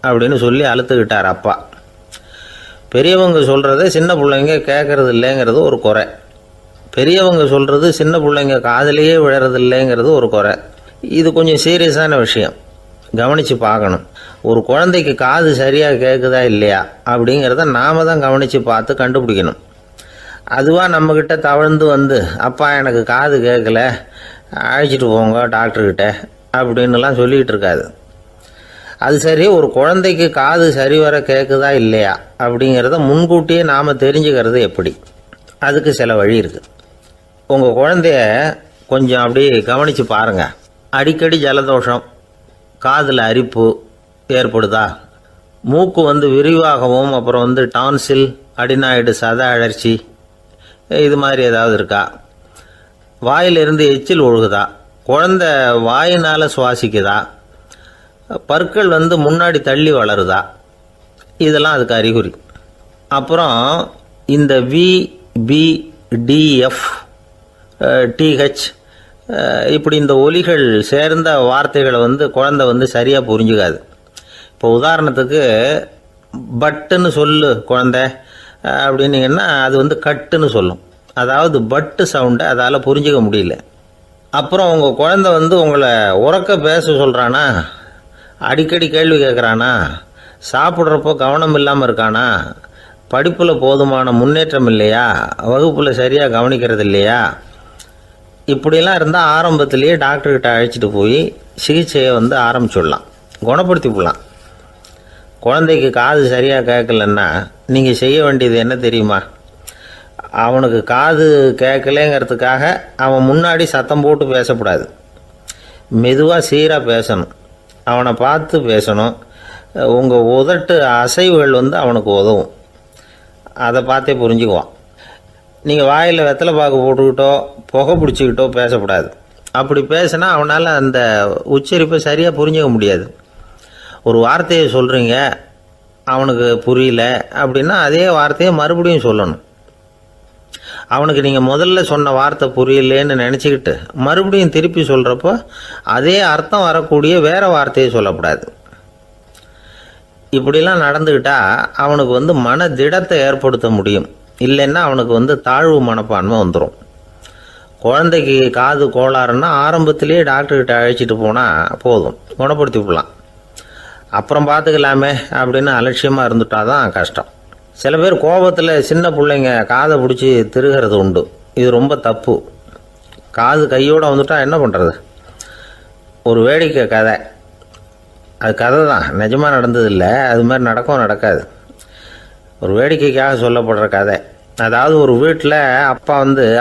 அப்படின்னு சொல்லி அழுத்துக்கிட்டார் அப்பா. பெரியவங்க சொல்கிறத சின்ன பிள்ளைங்க கேட்கறது இல்லைங்கிறது ஒரு குறை, பெரியவங்க சொல்கிறது சின்ன பிள்ளைங்க காதிலேயே விழறது இல்லைங்கிறது ஒரு குறை. இது கொஞ்சம் சீரியஸான விஷயம், கவனித்து பார்க்கணும். ஒரு குழந்தைக்கு காது சரியாக கேட்குதா இல்லையா அப்படிங்கிறத நாம தான் கவனித்து பார்த்து கண்டுபிடிக்கணும். அதுவாக நம்மக்கிட்ட தவழ்ந்து வந்து அப்பா எனக்கு காது கேட்கல, அழைச்சிட்டு போங்க டாக்டர்கிட்ட அப்படின்னுலாம் சொல்லிகிட்டு இருக்காது. அது சரி, ஒரு குழந்தைக்கு காது சரிவர கேட்குதா இல்லையா அப்படிங்கிறத முன்கூட்டியே நாம் தெரிஞ்சுக்கிறது எப்படி? அதுக்கு சில வழி இருக்குது. உங்கள் குழந்தைய கொஞ்சம் அப்படி கவனித்து பாருங்கள். அடிக்கடி ஜலதோஷம், காதில் அரிப்பு ஏற்படுதா, மூக்கு விரிவாகவும் அப்புறம் டான்சில், அடினாய்டு, சத அழற்சி இது மாதிரி ஏதாவது இருக்கா, வாயிலிருந்து எச்சில் ஒழுகுதா, குழந்தை வாயினால் சுவாசிக்குதா, பற்கள் முன்னாடி தள்ளி வளருதா, இதெல்லாம் அதுக்கு அறிகுறி. அப்புறம் இந்த VBDF TH இப்படி இந்த ஒலிகள் சேர்ந்த வார்த்தைகளை குழந்தை சரியாக புரிஞ்சுக்காது. இப்போ உதாரணத்துக்கு பட்டுன்னு சொல்லு குழந்தை அப்படின்னீங்கன்னா அது கட்டுன்னு சொல்லும். அதாவது பட்டு சவுண்டை அதால் புரிஞ்சிக்க முடியல. அப்புறம் உங்கள் குழந்தை உங்களை உறக்க பேச சொல்கிறானா, அடிக்கடி கேள்வி கேட்குறானா, சாப்பிட்றப்போ கவனம் இல்லாமல் இருக்கானா, படிப்பில் போதுமான முன்னேற்றம் இல்லையா, வகுப்பில் சரியாக கவனிக்கிறது இல்லையா, இப்படிலாம் இருந்தால் ஆரம்பத்திலேயே டாக்டர்கிட்ட அழைச்சிட்டு போய் சிகிச்சையை ஆரம்பிச்சுடலாம், குணப்படுத்தி விடலாம். குழந்தைக்கு காது சரியாக கேட்கலன்னா நீங்கள் செய்ய வேண்டியது என்ன தெரியுமா? அவனுக்கு காது கேட்கலேங்கிறதுக்காக அவன் முன்னாடி சத்தம் போட்டு பேசக்கூடாது. மெதுவாக சீராக பேசணும், அவனை பார்த்து பேசணும். உங்கள் உதட்டு அசைவுகள் அவனுக்கு உதவும், அதை பார்த்தே புரிஞ்சுக்குவான். நீங்கள் வாயில் வெத்தலை பாக்கு போட்டுக்கிட்டோ புகை பிடிச்சிக்கிட்டோ பேசக்கூடாது. அப்படி பேசினா அவனால் அந்த உச்சரிப்பை சரியாக புரிஞ்சிக்க முடியாது. ஒரு வார்த்தையை சொல்கிறீங்க, அவனுக்கு புரியல அப்படின்னா அதே வார்த்தையை மறுபடியும் சொல்லணும். அவனுக்கு நீங்கள் முதல்ல சொன்ன வார்த்தை புரியலேன்னு நினச்சிக்கிட்டு மறுபடியும் திருப்பி சொல்கிறப்போ அதே அர்த்தம் வரக்கூடிய வேறு வார்த்தையை சொல்லக்கூடாது. இப்படிலாம் நடந்துக்கிட்டால் அவனுக்கு மன திடத்தை ஏற்படுத்த முடியும். இல்லைன்னா அவனுக்கு தாழ்வு மனப்பான்மை வந்துடும். குழந்தைக்கு காது கோளாறுன்னா ஆரம்பத்திலேயே டாக்டர்கிட்ட அழைச்சிட்டு போனால் போதும், குணப்படுத்தி விடலாம். அப்புறம் பார்த்துக்கலாமே அப்படின்னு அலட்சியமாக இருந்துட்டால் தான் கஷ்டம். சில பேர் கோபத்தில் சின்ன பிள்ளைங்க காதை பிடிச்சி திருகிறது உண்டு. இது ரொம்ப தப்பு. காது கையோடு வந்துட்டால் என்ன பண்ணுறது? ஒரு வேடிக்கை கதை, அது கதை தான், நிஜமாக நடந்ததில்லை, அது மாதிரி நடக்கவும் நடக்காது. ஒரு வேடிக்கைக்காக சொல்லப்படுற கதை. அதாவது ஒரு வீட்டில் அப்பா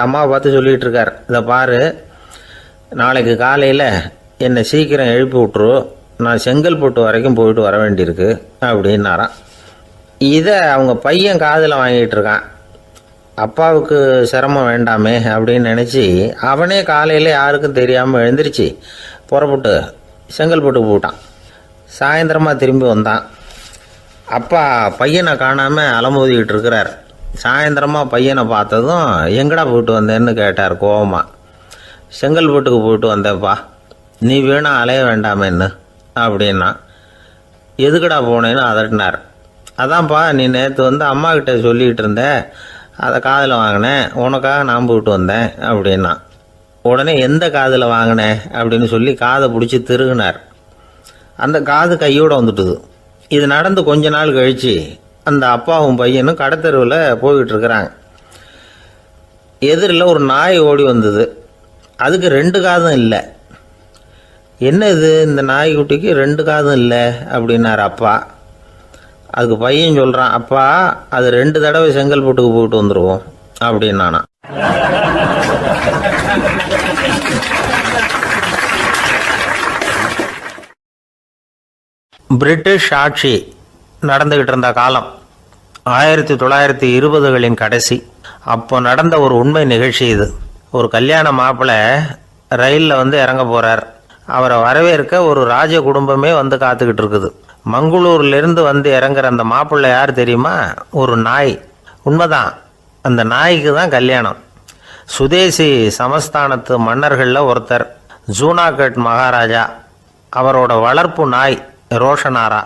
அம்மாவை பார்த்து சொல்லிகிட்டு இருக்கார், இதை பாரு, நாளைக்கு காலையில் என்னை சீக்கிரம் எழுப்பி விட்ரு, நான் செங்கல்பட்டு வரைக்கும் போயிட்டு வர வேண்டியிருக்கு அப்படின்னாராம். இதை அவங்க பையன் காதில் வாங்கிட்டு இருக்கான். அப்பாவுக்கு சிரமம் வேண்டாமே அப்படின்னு நினச்சி அவனே காலையில் யாருக்கும் தெரியாமல் எழுந்திரிச்சு புறப்பட்டு செங்கல்பட்டுக்கு போட்டான். சாயந்தரமாக திரும்பி வந்தான். அப்பா பையனை காணாமல் அலமோதிக்கிட்டு இருக்கிறார். சாயந்தரமாக பையனை பார்த்ததும் எங்கடா போயிட்டு வந்தேன்னு கேட்டார் கோவமாக. செங்கல்பட்டுக்கு போயிட்டு வந்தேப்பா, நீ வேணா அலைய வேண்டாமேன்னு அப்படின்னா. எதுக்கடா போனேன்னு அதட்டினார். அதான்ப்பா, நீ நேற்று அம்மா கிட்ட சொல்லிகிட்டு இருந்த, அதை காதில் வாங்கினேன், உனக்காக நான் போயிட்டு வந்தேன் அப்படின்னா. உடனே எந்த காதில் வாங்கினேன் அப்படின்னு சொல்லி காதை பிடிச்சி திருகினார். அந்த காது கையோடு வந்துட்டுது. இது நடந்து கொஞ்ச நாள் கழித்து அந்த அப்பாவும் பையனும் கடத்தெருவில் போய்கிட்டு இருக்கிறாங்க. எதிரில் ஒரு நாய் ஓடி வந்தது. அதுக்கு 2 காதும் இல்லை. என்ன இது, இந்த நாய்க்குட்டிக்கு 2 காதும் இல்லை அப்படின்னார் அப்பா. அதுக்கு பையன் சொல்கிறான், அப்பா அது 2 தடவை செங்கல்பட்டுக்கு போயிட்டு வந்துடுவோம் அப்படின்னானா. பிரிட்டிஷ் ஆட்சி நடந்துக்கிட்டு இருந்த காலம் 1920களின் கடைசி. அப்போ நடந்த ஒரு உண்மை நிகழ்ச்சி இது. ஒரு கல்யாண மாப்பிள்ளை ரயிலில் இறங்க போகிறார். அவரை வரவேற்க ஒரு ராஜ குடும்பமே காத்துக்கிட்டு இருக்குது. மங்களூர்லேருந்து இறங்குற அந்த மாப்பிள்ளை யார் தெரியுமா? ஒரு நாய். உண்மைதான், அந்த நாய்க்கு தான் கல்யாணம். சுதேசி சமஸ்தானத்து மன்னர்களில் ஒருத்தர் ஜூனாகட் மகாராஜா. அவரோட வளர்ப்பு நாய் ரோஷனாரா.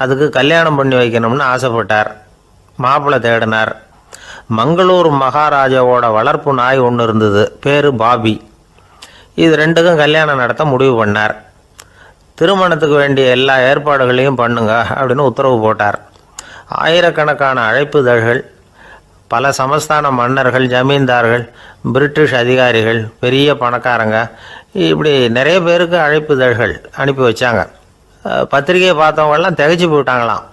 அதுக்கு கல்யாணம் பண்ணி வைக்கணும்னு ஆசைப்பட்டார். மாப்பிள்ளை தேடினார். மங்களூர் மகாராஜாவோட வளர்ப்பு நாய் ஒன்று இருந்தது, பேர் பாபி. இது ரெண்டுக்கும் கல்யாணம் நடத்த முடிவு பண்ணார். திருமணத்துக்கு வேண்டிய எல்லா ஏற்பாடுகளையும் பண்ணுங்க அப்படின்னு உத்தரவு போட்டார். ஆயிரக்கணக்கான அழைப்புதழ்கள், பல சமஸ்தான மன்னர்கள், ஜமீன்தார்கள், பிரிட்டிஷ் அதிகாரிகள், பெரிய பணக்காரங்க, இப்படி நிறைய பேருக்கு அழைப்புதழ்கள் அனுப்பி வச்சாங்க. பத்திரிகையை பார்த்தவங்கெல்லாம் திகைச்சு போயிட்டாங்களாம்.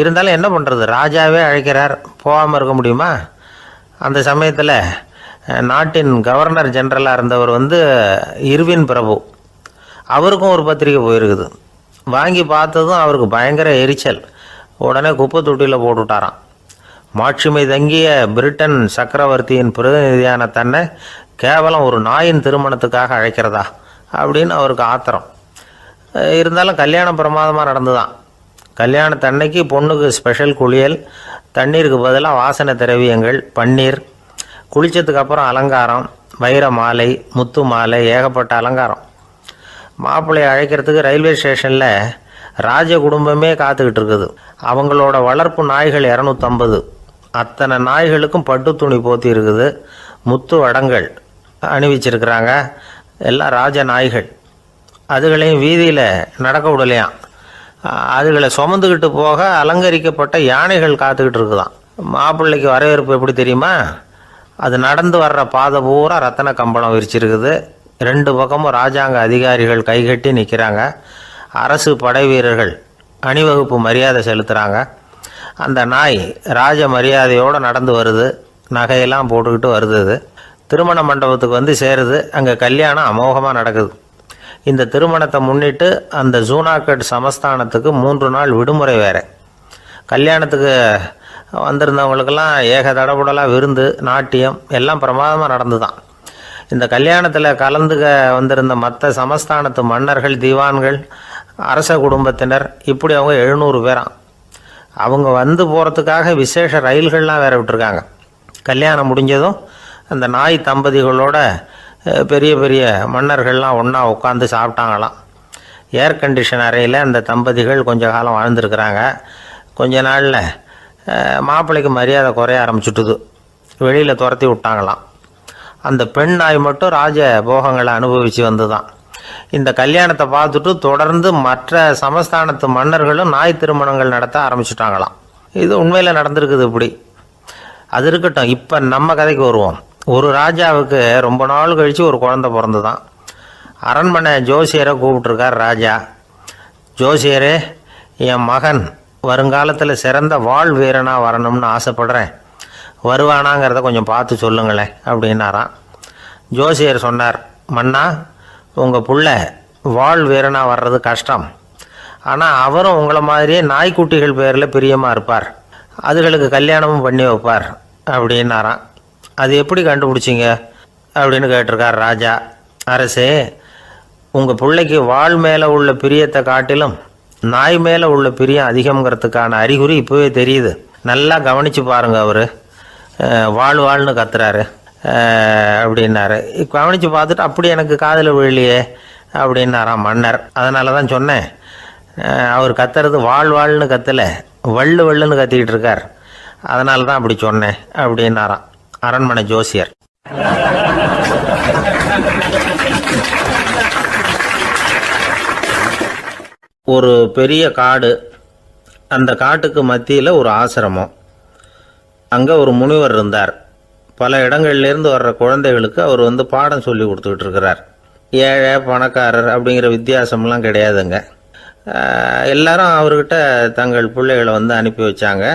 இருந்தாலும் என்ன பண்ணுறது, ராஜாவே அழைக்கிறார், போகாமல் இருக்க முடியுமா? அந்த சமயத்தில் நாட்டின் கவர்னர் ஜெனரலாக இருந்தவர் இர்வின் பிரபு, அவருக்கும் ஒரு பத்திரிகை போயிருக்குது. வாங்கி பார்த்ததும் அவருக்கு பயங்கர எரிச்சல். உடனே குப்பை தொட்டியில் போட்டுவிட்டாராம். மாட்சிமை தங்கிய பிரிட்டன் சக்கரவர்த்தியின் பிரதிநிதியான தன்னை கேவலம் ஒரு நாயின் திருமணத்துக்காக அழைக்கிறதா அப்படின்னு அவருக்கு ஆத்திரம். இருந்தாலும் கல்யாணம் பிரமாதமாக நடந்துதான். கல்யாணத்தன்னைக்கு பொண்ணுக்கு ஸ்பெஷல் குளியல், தண்ணீருக்கு பதிலாக வாசனை திரவியங்கள், பன்னீர், குளித்ததுக்கு அப்புறம் அலங்காரம், வைர மாலை, முத்து மாலை, ஏகப்பட்ட அலங்காரம். மாப்பிள்ளையை அழைக்கிறதுக்கு ரயில்வே ஸ்டேஷனில் ராஜ குடும்பமே காத்துக்கிட்டு இருக்குது. அவங்களோட வளர்ப்பு நாய்கள் 250. அத்தனை நாய்களுக்கும் பட்டு துணி போத்தி இருக்குது. முத்து வடங்கள் அணிவிச்சிருக்கிறாங்க. எல்லாம் ராஜ நாய்கள். அதுகளையும் வீதியில் நடக்க விடலையாம். அதுகளை சுமந்துக்கிட்டு போக அலங்கரிக்கப்பட்ட யானைகள் காத்துக்கிட்டு இருக்குதான். மாப்பிள்ளைக்கு வரவேற்பு எப்படி தெரியுமா? அது நடந்து வர்ற பாதை பூரா ரத்தன கம்பளம் விரிச்சிருக்குது. 2 பக்கமும் ராஜாங்க அதிகாரிகள் கைகட்டி நிற்கிறாங்க. அரசு படை வீரர்கள் அணிவகுப்பு மரியாதை செலுத்துகிறாங்க. அந்த நாய் ராஜ மரியாதையோடு நடந்து வருது. நகையெல்லாம் போட்டுக்கிட்டு வருது. திருமண மண்டபத்துக்கு சேருது. அங்கே கல்யாணம் அமோகமாக நடக்குது. இந்த திருமணத்தை முன்னிட்டு அந்த ஜூனாகட் சமஸ்தானத்துக்கு 3 நாள் விடுமுறை வேறு. கல்யாணத்துக்கு வந்திருந்தவங்களுக்கெல்லாம் ஏக தடபுடலாக விருந்து, நாட்டியம் எல்லாம் பிரமாதமாக நடந்து தான். இந்த கல்யாணத்தில் கலந்துக்க வந்திருந்த மற்ற சமஸ்தானத்து மன்னர்கள், திவான்கள், அரச குடும்பத்தினர், இப்படி அவங்க 700 பேராம். அவங்க போகிறதுக்காக விசேஷ ரயில்கள்லாம் வேற விட்டுருக்காங்க. கல்யாணம் முடிஞ்சதும் அந்த நாய் தம்பதிகளோட பெரிய பெரிய மன்னர்கள்லாம் ஒன்றா உட்காந்து சாப்பிட்டாங்களாம். ஏர் கண்டிஷன் அறையில் அந்த தம்பதிகள் கொஞ்ச காலம் வாழ்ந்துருக்கிறாங்க. கொஞ்ச நாளில் மாப்பிள்ளைக்கு மரியாதை குறைய ஆரம்பிச்சுட்டுது. வெளியில் துரத்தி விட்டாங்களாம். அந்த பெண் நாய் மட்டும் ராஜ போகங்களை அனுபவித்து வந்து தான். இந்த கல்யாணத்தை பார்த்துட்டு தொடர்ந்து மற்ற சமஸ்தானத்து மன்னர்களும் நாய் திருமணங்கள் நடத்த ஆரம்பிச்சுட்டாங்களாம். இது உண்மையில் நடந்திருக்குது. இப்படி அது இருக்கட்டும். இப்போ நம்ம கதைக்கு வருவோம். ஒரு ராஜாவுக்கு ரொம்ப நாள் கழித்து ஒரு குழந்தை பிறந்து தான். அரண்மனை ஜோசியரை கூப்பிட்ருக்கார் ராஜா. ஜோசியரே, என் மகன் வருங்காலத்தில் சிறந்த வாழ் வீரனாக வரணும்னு ஆசைப்படுறேன். வருவானாங்கிறத கொஞ்சம் பார்த்து சொல்லுங்களேன் அப்படின்னாராம். ஜோசியர் சொன்னார், மன்னா, உங்கள் புள்ள வாழ் வீரனாக வர்றது கஷ்டம். ஆனால் அவரும் உங்களை மாதிரியே நாய்க்குட்டிகள் பேரில் பிரியமாக இருப்பார். அதுகளுக்கு கல்யாணமும் பண்ணி வைப்பார் அப்படின்னாராம். அது எப்படி கண்டுபிடிச்சிங்க அப்படின்னு கேட்டிருக்கார் ராஜா. அரசே, உங்கள் பிள்ளைக்கு வாழ் மேலே உள்ள பிரியத்தை காட்டிலும் நாய் மேலே உள்ள பிரியம் அதிகங்கிறதுக்கான அறிகுறி இப்போவே தெரியுது. நல்லா கவனித்து பாருங்க. அவர் வாழ்ன்னு கத்துறாரு அப்படின்னாரு. கவனித்து பார்த்துட்டு அப்படி எனக்கு காதில் விழலையே அப்படின்னாராம் மன்னர். அதனால தான் சொன்னேன், அவர் கத்துறது வாழ்ன்னு கத்தலை, வள்ளுன்னு கத்திக்கிட்டு இருக்கார். அதனால தான் அப்படி சொன்னேன் அப்படின்னாராம் அரண்மனை ஜோசியர். ஒரு பெரிய காடு. அந்த காட்டுக்கு மத்தியில் ஒரு ஆசிரமம். அங்கே ஒரு முனிவர் இருந்தார். பல இடங்கள்லேருந்து வர்ற குழந்தைகளுக்கு அவர் பாடம் சொல்லி கொடுத்துக்கிட்டு இருக்கிறார். ஏழை பணக்காரர் அப்படிங்கிற வித்தியாசம்லாம் கிடையாதுங்க. எல்லாரும் அவர்கிட்ட தங்கள் பிள்ளைகளை அனுப்பி வச்சாங்க.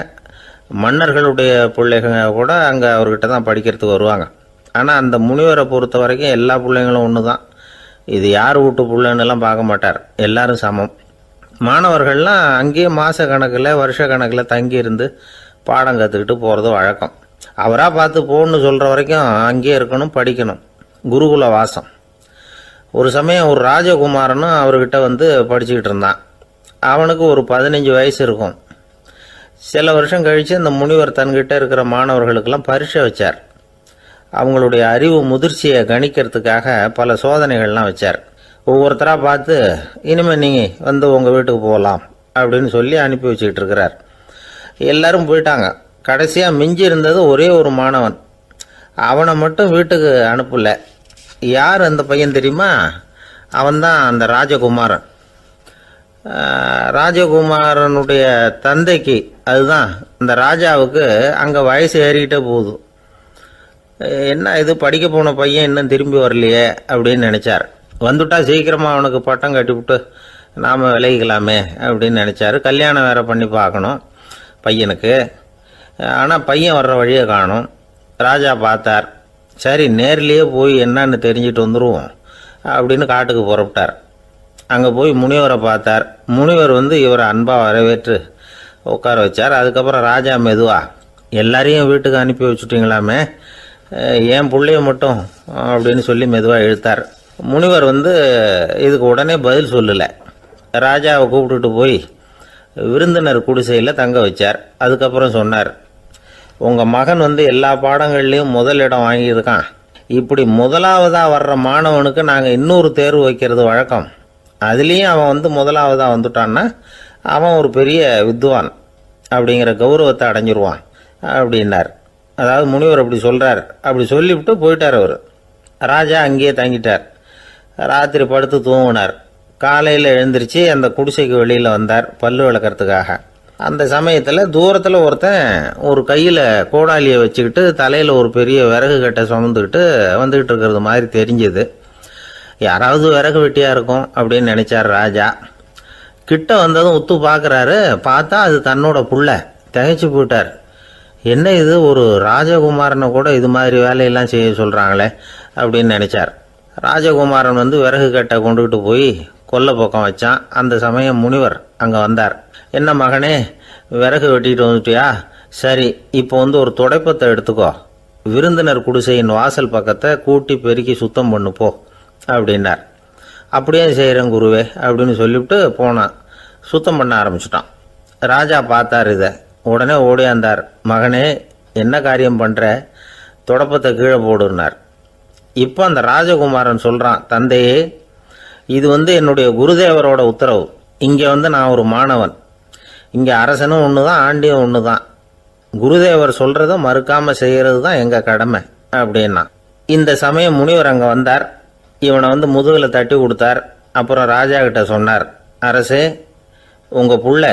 மன்னர்களுடைய பிள்ளைங்க கூட அங்கே அவர்கிட்ட தான் படிக்கிறதுக்கு வருவாங்க. ஆனால் அந்த முனிவரை பொறுத்த வரைக்கும் எல்லா பிள்ளைங்களும் ஒன்று தான். இது யார் வீட்டு பிள்ளைன்னெல்லாம் பார்க்க மாட்டார். எல்லாரும் சமம். மாணவர்கள்லாம் அங்கேயே மாத கணக்கில் வருஷ கணக்கில் தங்கியிருந்து பாடம் கற்றுக்கிட்டு போகிறது வழக்கம். அவராக பார்த்து போகணுன்னு சொல்கிற வரைக்கும் அங்கேயே இருக்கணும், படிக்கணும். குருகுல வாசம். ஒரு சமயம் ஒரு ராஜகுமாரனும் அவர்கிட்ட வந்து படிச்சுக்கிட்டு இருந்தான். அவனுக்கு ஒரு 15 வயசு இருக்கும். சில வருஷம் கழித்து அந்த முனிவர் தன்கிட்ட இருக்கிற மாணவர்களுக்கெல்லாம் பரீட்சை வச்சார். அவங்களுடைய அறிவு முதிர்ச்சியை கணிக்கிறதுக்காக பல சோதனைகள்லாம் வச்சார். ஒவ்வொருத்தராக பார்த்து இனிமேல் நீங்கள் வந்து உங்கள் வீட்டுக்கு போகலாம் அப்படின்னு சொல்லி அனுப்பி வச்சுக்கிட்டு இருக்கிறார். எல்லாரும் போயிட்டாங்க. கடைசியாக மிஞ்சி இருந்தது ஒரே ஒரு மாணவன். அவனை மட்டும் வீட்டுக்கு அனுப்பலை. யார் அந்த பையன் தெரியுமா? அவன்தான் அந்த ராஜகுமாரன். ராஜகுமாரனுடைய தந்தைக்கு, அதுதான் அந்த ராஜாவுக்கு, அங்கே வயசு ஏறிக்கிட்டே போகுது. என்ன இது, படிக்க போன பையன் இன்னும் திரும்பி வரலையே அப்படின்னு நினச்சார். வந்துட்டா சீக்கிரமாக அவனுக்கு பட்டம் கட்டிவிட்டு நாம் விலகிக்கலாமே அப்படின்னு நினச்சார். கல்யாணம் வேறு பண்ணி பார்க்கணும் பையனுக்கு. ஆனால் பையன் வர்ற வழியை காணும். ராஜா பார்த்தார். சரி, நேர்லேயே போய் என்னன்னு தெரிஞ்சுட்டு வந்துடுவோம் அப்படின்னு காட்டுக்கு புறப்பட்டார். அங்கே போய் முனிவரை பார்த்தார். முனிவர் வந்து இவரை அன்பாக வரவேற்று உட்கார வச்சார். அதுக்கப்புறம் ராஜா மெதுவா, எல்லாரையும் வீட்டுக்கு அனுப்பி வச்சுட்டிங்களாமே, ஏன் பிள்ளைய மட்டும் அப்படின்னு சொல்லி மெதுவாக இழுத்தார். முனிவர் வந்து இதுக்கு உடனே பதில் சொல்லலை. ராஜாவை கூப்பிட்டுட்டு போய் விருந்தினர் குடிசையில் தங்க வச்சார். அதுக்கப்புறம் சொன்னார், உங்கள் மகன் வந்து எல்லா பாடங்கள்லேயும் முதல் இடம் வாங்கியிருக்கான். இப்படி முதலாவதாக வர்ற மாணவனுக்கு நாங்கள் இன்னொரு தேர்வு வைக்கிறது வழக்கம். அதுலேயும் அவன் வந்து முதலாவதாக வந்துட்டான்னா அவன் ஒரு பெரிய வித்வான் அப்படிங்கிற கௌரவத்தை அடைஞ்சிருவான் அப்படின்னார். அதாவது முனிவர் அப்படி சொல்கிறார். அப்படி சொல்லிவிட்டு போயிட்டார் அவர். ராஜா அங்கேயே தங்கிட்டார். ராத்திரி படுத்து தூங்கினார். காலையில் எழுந்திரிச்சு அந்த குடிசைக்கு வெளியில் வந்தார் பல்லு விளக்கிறதுக்காக. அந்த சமயத்தில் தூரத்தில் ஒருத்தன் ஒரு கையில் கோடாலியை வச்சுக்கிட்டு தலையில் ஒரு பெரிய விறகு கட்டை சுமந்துக்கிட்டு வந்துக்கிட்டு இருக்கிறது மாதிரி தெரிஞ்சுது. யாராவது விறகு வெட்டியாக இருக்கும் அப்படின்னு நினச்சார் ராஜா. கிட்ட வந்ததும் உத்து பார்க்குறாரு. பார்த்தா அது தன்னோட புள்ள. திகைச்சு போயிட்டார். என்ன இது, ஒரு ராஜகுமாரனை கூட இது மாதிரி வேலையெல்லாம் செய்ய சொல்கிறாங்களே அப்படின்னு நினச்சார். ராஜகுமாரன் வந்து விறகு கட்டை கொண்டுகிட்டு போய் கொல்லை பக்கம் வச்சான். அந்த சமயம் முனிவர் அங்கே வந்தார். என்ன மகனே, விறகு வெட்டிட்டு வந்துட்டியா? சரி, இப்போ வந்து ஒரு துடைப்பத்தை எடுத்துக்கோ, விருந்தினர் குடிசையின் வாசல் பக்கத்தை கூட்டி பெருக்கி சுத்தம் பண்ணு போ அப்படின்னார். அப்படியே செய்கிறேன் குருவே அப்படின்னு சொல்லிவிட்டு போனான். சுத்தம் பண்ண ஆரம்பிச்சிட்டான். ராஜா பார்த்தார் இதை. உடனே ஓடியாந்தார். மகனே, என்ன காரியம் பண்ணுற? துடைப்பத்தை கீழே போடுனார். இப்போ அந்த ராஜகுமாரன் சொல்கிறான், தந்தையே, இது வந்து என்னுடைய குருதேவரோட உத்தரவு. இங்கே வந்து நான் ஒரு மாணவன். இங்கே அரசனும் ஒன்று தான், ஆண்டியும் ஒன்று தான். குருதேவர் சொல்கிறத மறுக்காமல் செய்கிறது தான் எங்கள் கடமை அப்படின்னா. இந்த சமயம் முனிவர் அங்கே வந்தார். இவனை வந்து முதுகில் தட்டி கொடுத்தார். அப்புறம் ராஜா கிட்ட சொன்னார், அரசே, உங்கள் புள்ள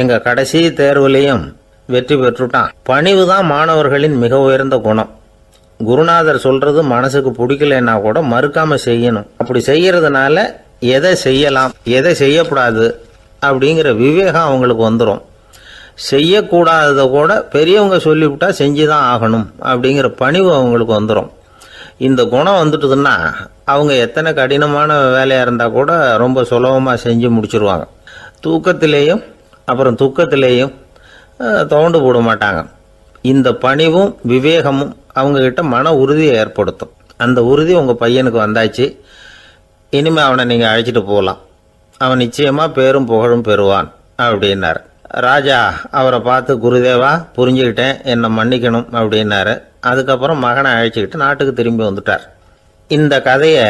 எங்கள் கடைசி தேர்வுலேயும் வெற்றி பெற்றுட்டான். பணிவு தான் மாணவர்களின் மிக உயர்ந்த குணம். குருநாதர் சொல்கிறது மனசுக்கு பிடிக்கலன்னா கூட மறுக்காமல் செய்யணும். அப்படி செய்கிறதுனால எதை செய்யலாம் எதை செய்யக்கூடாது அப்படிங்கிற விவேகம் அவங்களுக்கு வந்துடும். செய்யக்கூடாததை கூட பெரியவங்க சொல்லிவிட்டா செஞ்சு தான் ஆகணும் அப்படிங்கிற பணிவு அவங்களுக்கு வந்துடும். இந்த குணம் வந்துட்டுதுன்னா அவங்க எத்தனை கடினமான வேலையாக இருந்தால் கூட ரொம்ப சுலபமாக செஞ்சு முடிச்சிருவாங்க. தூக்கத்திலேயும் அப்புறம் துக்கத்திலேயும் தோண்டு போட மாட்டாங்க. இந்த பணிவும் விவேகமும் அவங்கக்கிட்ட மன உறுதியை ஏற்படுத்தும். அந்த உறுதி உங்கள் பையனுக்கு வந்தாச்சு. இனிமேல் அவனை நீங்கள் அழைச்சிட்டு போகலாம். அவன் நிச்சயமாக பேரும் புகழும் பெறுவான் அப்படின்னார். ராஜா அவரை பார்த்து, குருதேவா, புரிஞ்சுக்கிட்டேன், என்னை மன்னிக்கணும் அப்படின்னாரு. அதுக்கப்புறம் மகனை அழைச்சிக்கிட்டு நாட்டுக்கு திரும்பி வந்துட்டார். இந்த கதையை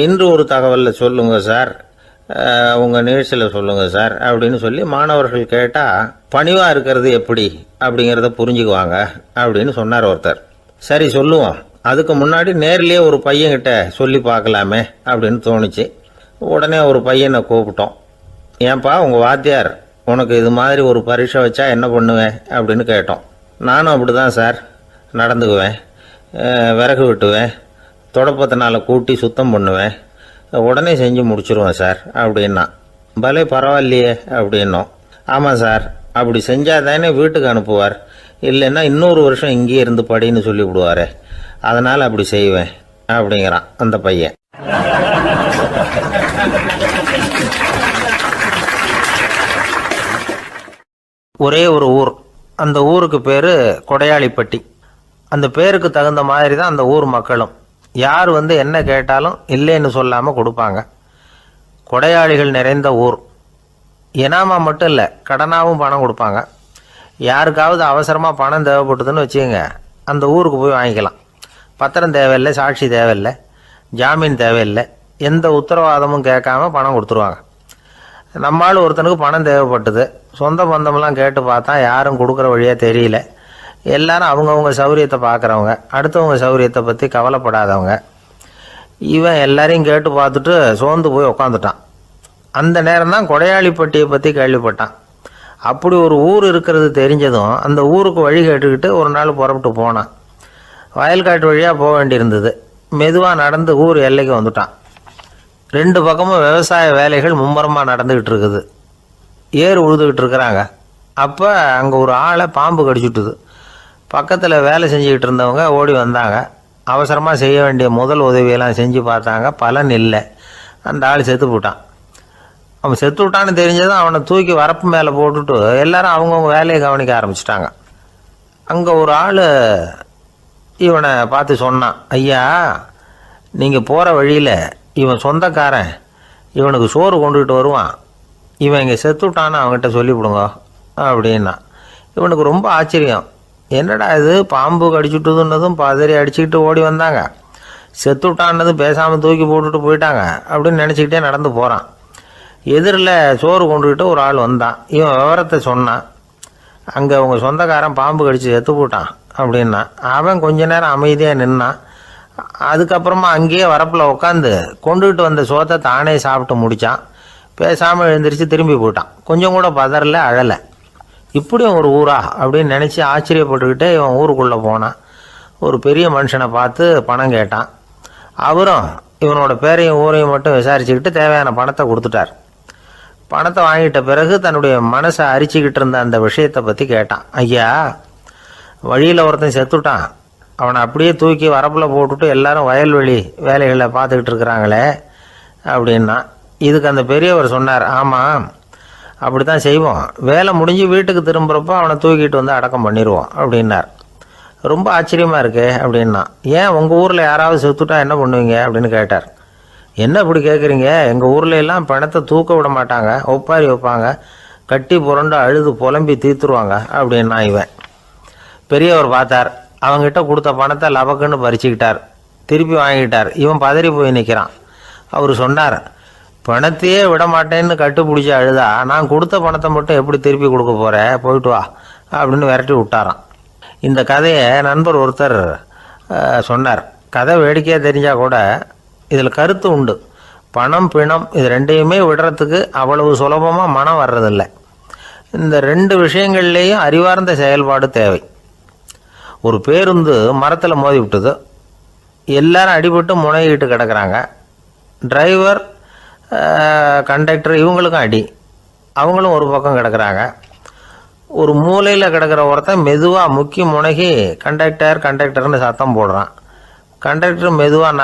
இன்று ஒரு தகவலில் சொல்லுங்கள் சார், உங்கள் நிகழ்ச்சியில் சொல்லுங்கள் சார் அப்படின்னு சொல்லி மாணவர்கள் கேட்டால் பணிவாக இருக்கிறது எப்படி அப்படிங்கிறத புரிஞ்சுக்குவாங்க அப்படின்னு சொன்னார் ஒருத்தர். சரி சொல்லுவோம், அதுக்கு முன்னாடி நேர்லேயே ஒரு பையன்கிட்ட சொல்லி பார்க்கலாமே அப்படின்னு தோணுச்சு. உடனே ஒரு பையனை கூப்பிட்டோம். ஏன்பா, உங்கள் வாத்தியார் உனக்கு இது மாதிரி ஒரு பரீட்சை வச்சா என்ன பண்ணுவேன் அப்படின்னு கேட்டோம். நானும் அப்படி தான் சார் நடந்துக்குவேன். விறகு வெட்டுவேன், துடைப்பத்தினால கூட்டி சுத்தம் பண்ணுவேன், உடனே செஞ்சு முடிச்சிருவேன் சார் அப்படின்னா. பலே பரவாயில்லையே அப்படின்னோம். ஆமாம் சார், அப்படி செஞ்சால் தானே வீட்டுக்கு அனுப்புவார், இல்லைன்னா இன்னொரு வருஷம் இங்கேயே இருந்து படின்னு சொல்லி விடுவார், அதனால் அப்படி செய்வேன் அப்படிங்கிறான் அந்த பையன். ஒரே ஒரு ஊர். அந்த ஊருக்கு பேர் கொடையாளிப்பட்டி. அந்த பேருக்கு தகுந்த மாதிரி தான் அந்த ஊர் மக்களும். யார் வந்து என்ன கேட்டாலும் இல்லைன்னு சொல்லாமல் கொடுப்பாங்க. கொடையாளிகள் நிறைந்த ஊர். இனாமா மட்டும் இல்லை, கடனாகவும் பணம் கொடுப்பாங்க. யாருக்காவது அவசரமாக பணம் தேவைப்பட்டதுன்னு வச்சுக்கோங்க, அந்த ஊருக்கு போய் வாங்கிக்கலாம். பத்திரம் தேவையில்லை, சாட்சி தேவையில்லை, ஜாமீன் தேவையில்லை, எந்த உத்தரவாதமும் கேட்காம பணம் கொடுத்துருவாங்க. நம்மால் ஒருத்தனுக்கு பணம் தேவைப்பட்டது. சொந்த பந்தமெல்லாம் கேட்டு பார்த்தா யாரும் கொடுக்குற வழியாக தெரியல. எல்லாரும் அவங்கவுங்க சௌரியத்தை பார்க்குறவங்க, அடுத்தவங்க சௌரியத்தை பற்றி கவலைப்படாதவங்க. இவன் எல்லாரையும் கேட்டு பார்த்துட்டு சோர்ந்து போய் உக்காந்துட்டான். அந்த நேரம் தான் கொடையாளிப்பட்டியை பற்றி கேள்விப்பட்டான். அப்படி ஒரு ஊர் இருக்கிறது தெரிஞ்சதும் அந்த ஊருக்கு வழி கேட்டுக்கிட்டு ஒரு நாள் புறப்பட்டு போனான். வயல்காட்டு வழியாக போக வேண்டியிருந்தது. மெதுவாக நடந்து ஊர் எல்லைக்கு வந்துட்டான். 2 பக்கமும் விவசாய வேலைகள் மும்முரமாக நடந்துக்கிட்டு இருக்குது. ஏறு உழுதுகிட்டு இருக்கிறாங்க. அப்போ அங்கே ஒரு ஆளை பாம்பு கடிச்சுட்டுது. பக்கத்தில் வேலை செஞ்சுக்கிட்டு இருந்தவங்க ஓடி வந்தாங்க. அவசரமாக செய்ய வேண்டிய முதல் உதவியெல்லாம் செஞ்சு பார்த்தாங்க. பலன் இல்லை. அந்த ஆள் செத்து போட்டான். அவன் செத்து விட்டான்னு தெரிஞ்சதும் அவனை தூக்கி வரப்பு மேலே போட்டுட்டு எல்லாரும் அவங்கவுங்க வேலையை கவனிக்க ஆரம்பிச்சிட்டாங்க. அங்கே ஒரு ஆள் இவனை பார்த்து சொன்னான், ஐயா, நீங்கள் போகிற வழியில் இவன் சொந்தக்காரன் இவனுக்கு சோறு கொண்டுகிட்டு வருவான். இவன் இங்கே செத்துட்டான்னு அவங்ககிட்ட சொல்லிவிடுங்க அப்படின்னா. இவனுக்கு ரொம்ப ஆச்சரியம். என்னடா இது, பாம்பு கடிச்சுட்டுதுன்னதும் பதறி அடிச்சுக்கிட்டு ஓடி வந்தாங்க, செத்துட்டான்னதும் பேசாமல் தூக்கி போட்டுட்டு போயிட்டாங்க அப்படின்னு நினச்சிக்கிட்டே நடந்து போகிறான். எதிரில் சோறு கொண்டுக்கிட்டு ஒரு ஆள் வந்தான். இவன் விவரத்தை சொன்னான். அங்கே அவங்க சொந்தக்காரன் பாம்பு கடிச்சு செத்து போட்டான் அப்படின்னா. அவன் கொஞ்ச நேரம் அமைதியாக நின்னான். அதுக்கப்புறமா அங்கேயே வரப்பில் உட்காந்து கொண்டுகிட்டு வந்த சோத்தை தானே சாப்பிட்டு முடித்தான். பேசாமல் எழுந்திரிச்சு திரும்பி போயிட்டான். கொஞ்சம் கூட பதறல, அழலை. இப்படியும் ஒரு ஊரா அப்படின்னு நினச்சி ஆச்சரியப்பட்டுக்கிட்டே இவன் ஊருக்குள்ளே போனான். ஒரு பெரிய மனுஷனை பார்த்து பணம் கேட்டான். அவரும் இவனோட பேரையும் ஊரையும் மட்டும் விசாரிச்சுக்கிட்டு தேவையான பணத்தை கொடுத்துட்டார். பணத்தை வாங்கிட்ட பிறகு தன்னுடைய மனசை அரிச்சுக்கிட்டு இருந்த அந்த விஷயத்தை பற்றி கேட்டான். ஐயா, வழியில் ஒருத்தன் செத்துட்டான், அவனை அப்படியே தூக்கி வரப்பில் போட்டுட்டு எல்லாரும் வயல்வெளி வேலைகளை பார்த்துக்கிட்டு இருக்கிறாங்களே அப்படின்னா. இதுக்கு அந்த பெரியவர் சொன்னார், ஆமாம், அப்படி தான் செய்வோம். வேலை முடிஞ்சு வீட்டுக்கு திரும்புகிறப்போ அவனை தூக்கிட்டு வந்து அடக்கம் பண்ணிடுவோம் அப்படின்னார். ரொம்ப ஆச்சரியமாக இருக்கே அப்படின்னா. ஏன் உங்கள் ஊரில் யாராவது செத்துட்டா என்ன பண்ணுவீங்க அப்படின்னு கேட்டார். என்ன இப்படி கேட்குறீங்க, எங்கள் ஊரில் எல்லாம் பணத்தை தூக்க விட மாட்டாங்க, ஒப்பாரி வைப்பாங்க, கட்டி புரண்டு அழுது புலம்பி தீர்த்துருவாங்க அப்படின்னா. இவன் பெரியவர் பார்த்தார். அவங்ககிட்ட கொடுத்த பணத்தை லபக்குன்னு பறிச்சுக்கிட்டார். திருப்பி வாங்கிட்டார். இவன் பதறி போய் நிற்கிறான். அவர் சொன்னார், பணத்தையே விட மாட்டேன்னு கட்டுப்பிடிச்சி அழுதா நான் கொடுத்த பணத்தை மட்டும் எப்படி திருப்பி கொடுக்க போகிறேன், போயிட்டு வா அப்படின்னு விரட்டி விட்டாரான். இந்த கதையை நண்பர் ஒருத்தர் சொன்னார். கதை வேடிக்கையாக தெரிஞ்சால் கூட இதில் கருத்து உண்டு. பணம் பிணம் இது ரெண்டையுமே விடுறதுக்கு அவ்வளவு சுலபமாக மனம் வர்றதில்லை. இந்த 2 விஷயங்கள்லேயும் அறிவார்ந்த செயல்பாடு தேவை. ஒரு பேருந்து மரத்தில் மோதி விட்டுது. எல்லாரும் அடிபட்டு முனைகிட்டு கிடக்கிறாங்க. டிரைவர், கண்டக்டர் இவங்களுக்கும் அடி. அவங்களும் ஒரு பக்கம் கிடக்கிறாங்க. ஒரு மூலையில் கிடக்கிற ஒருத்தன் மெதுவாக முக்கி முனகி கண்டக்டர்னு சத்தம் போடுறான். கண்டக்டர் மெதுவாக